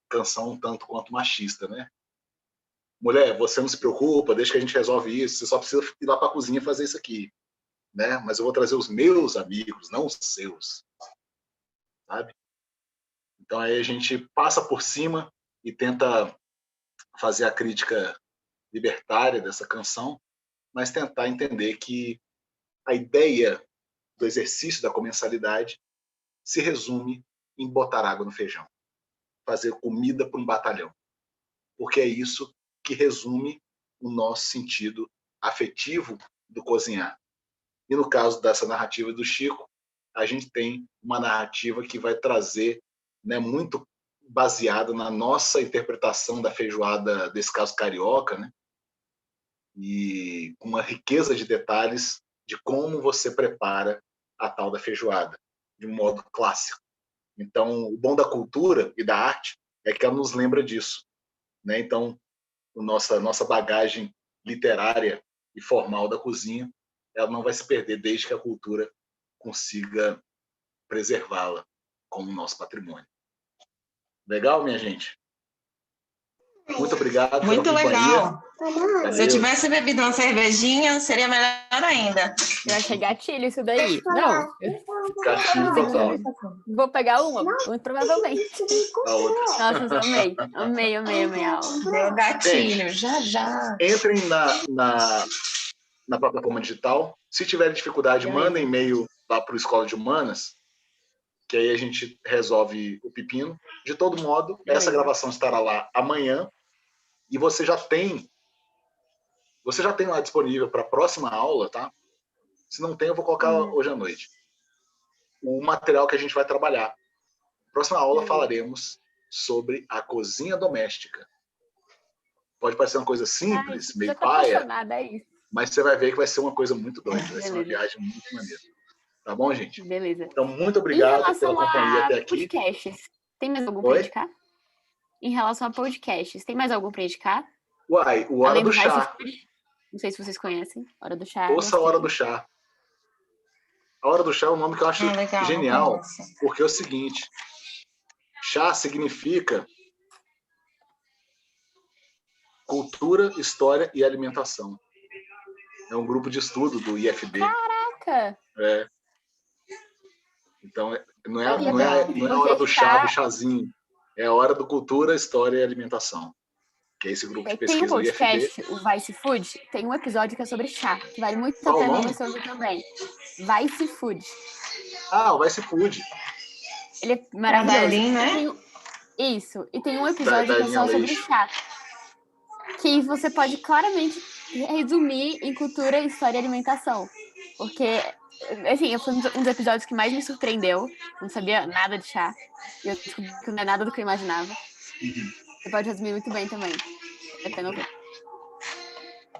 canção um tanto quanto machista, né? Mulher, você não se preocupa, deixa que a gente resolve isso, você só precisa ir lá para a cozinha fazer isso aqui, né? Mas eu vou trazer os meus amigos, não os seus, sabe? Então aí a gente passa por cima e tenta fazer a crítica libertária dessa canção, mas tentar entender que a ideia do exercício da comensalidade se resume em botar água no feijão, fazer comida para um batalhão. porque é isso que resume o nosso sentido afetivo do cozinhar. E no caso dessa narrativa do Chico, a gente tem uma narrativa que vai trazer, né, muito baseada na nossa interpretação da feijoada, desse caso carioca, né? E com uma riqueza de detalhes de como você prepara a tal da feijoada, de um modo clássico. Então, o bom da cultura e da arte é que ela nos lembra disso, né? Então, nossa bagagem literária e formal da cozinha, ela não vai se perder desde que a cultura consiga preservá-la como nosso patrimônio. Legal, minha gente? Muito obrigado. Muito legal. Valeu. Se eu tivesse bebido uma cervejinha, seria melhor ainda. Eu achei gatilho isso daí. Não. Gatilho total. Vou pegar uma, muito provavelmente. A outra. Nossa, eu amei. Amei a aula. Deu gatilho, Gente, já. Entrem na plataforma digital. Se tiverem dificuldade, mandem e-mail lá para o Escola de Humanas, que aí a gente resolve o pepino. De todo modo, essa gravação estará lá amanhã e você já tem lá disponível para a próxima aula, tá? Se não tem, eu vou colocar hoje à noite. O material que a gente vai trabalhar. Próxima aula falaremos sobre a cozinha doméstica. Pode parecer uma coisa simples, meio paia, mas você vai ver que vai ser uma coisa muito doida. Vai ser uma viagem muito maneira. Tá bom, gente? Beleza. Então, muito obrigado pela companhia até aqui. Podcasts, tem mais algum para indicar? Em relação a podcasts, tem mais algum para indicar? Uai, o Hora do Chá. Não sei se vocês conhecem. Hora do Chá. Ouça a Hora do Chá. A Hora do Chá é um nome que eu acho genial, porque é o seguinte: chá significa cultura, história e alimentação. É um grupo de estudo do IFB. Caraca! É. Então, não é a hora do chá, do chazinho. É a hora do cultura, história e alimentação. Que é esse grupo de pesquisa do IFB. Tem um podcast, o Vice Food, tem um episódio que é sobre chá, que vale muito a pena você ouvir também. Vice Food. Ah, o Vice Food. Ele é maravilhoso. Dailin, né? Isso. E tem um episódio que é só sobre chá. Que você pode claramente resumir em cultura, história e alimentação. Porque, assim, foi um dos episódios que mais me surpreendeu. Não sabia nada de chá. E eu descobri que não é nada do que eu imaginava. Você pode resumir muito bem também. É pena ver.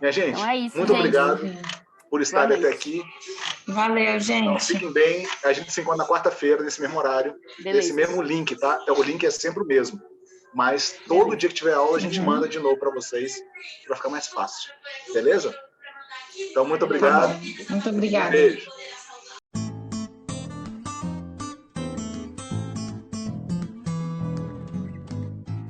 Minha gente, então é isso, muito obrigado por estarem até aqui. Valeu, gente. Então, fiquem bem. A gente se encontra na quarta-feira, nesse mesmo horário. Nesse mesmo link, tá? O link é sempre o mesmo. Mas todo dia que tiver aula, a gente manda de novo para vocês, para ficar mais fácil. Beleza? Então, muito obrigado. Muito obrigada. Beijo.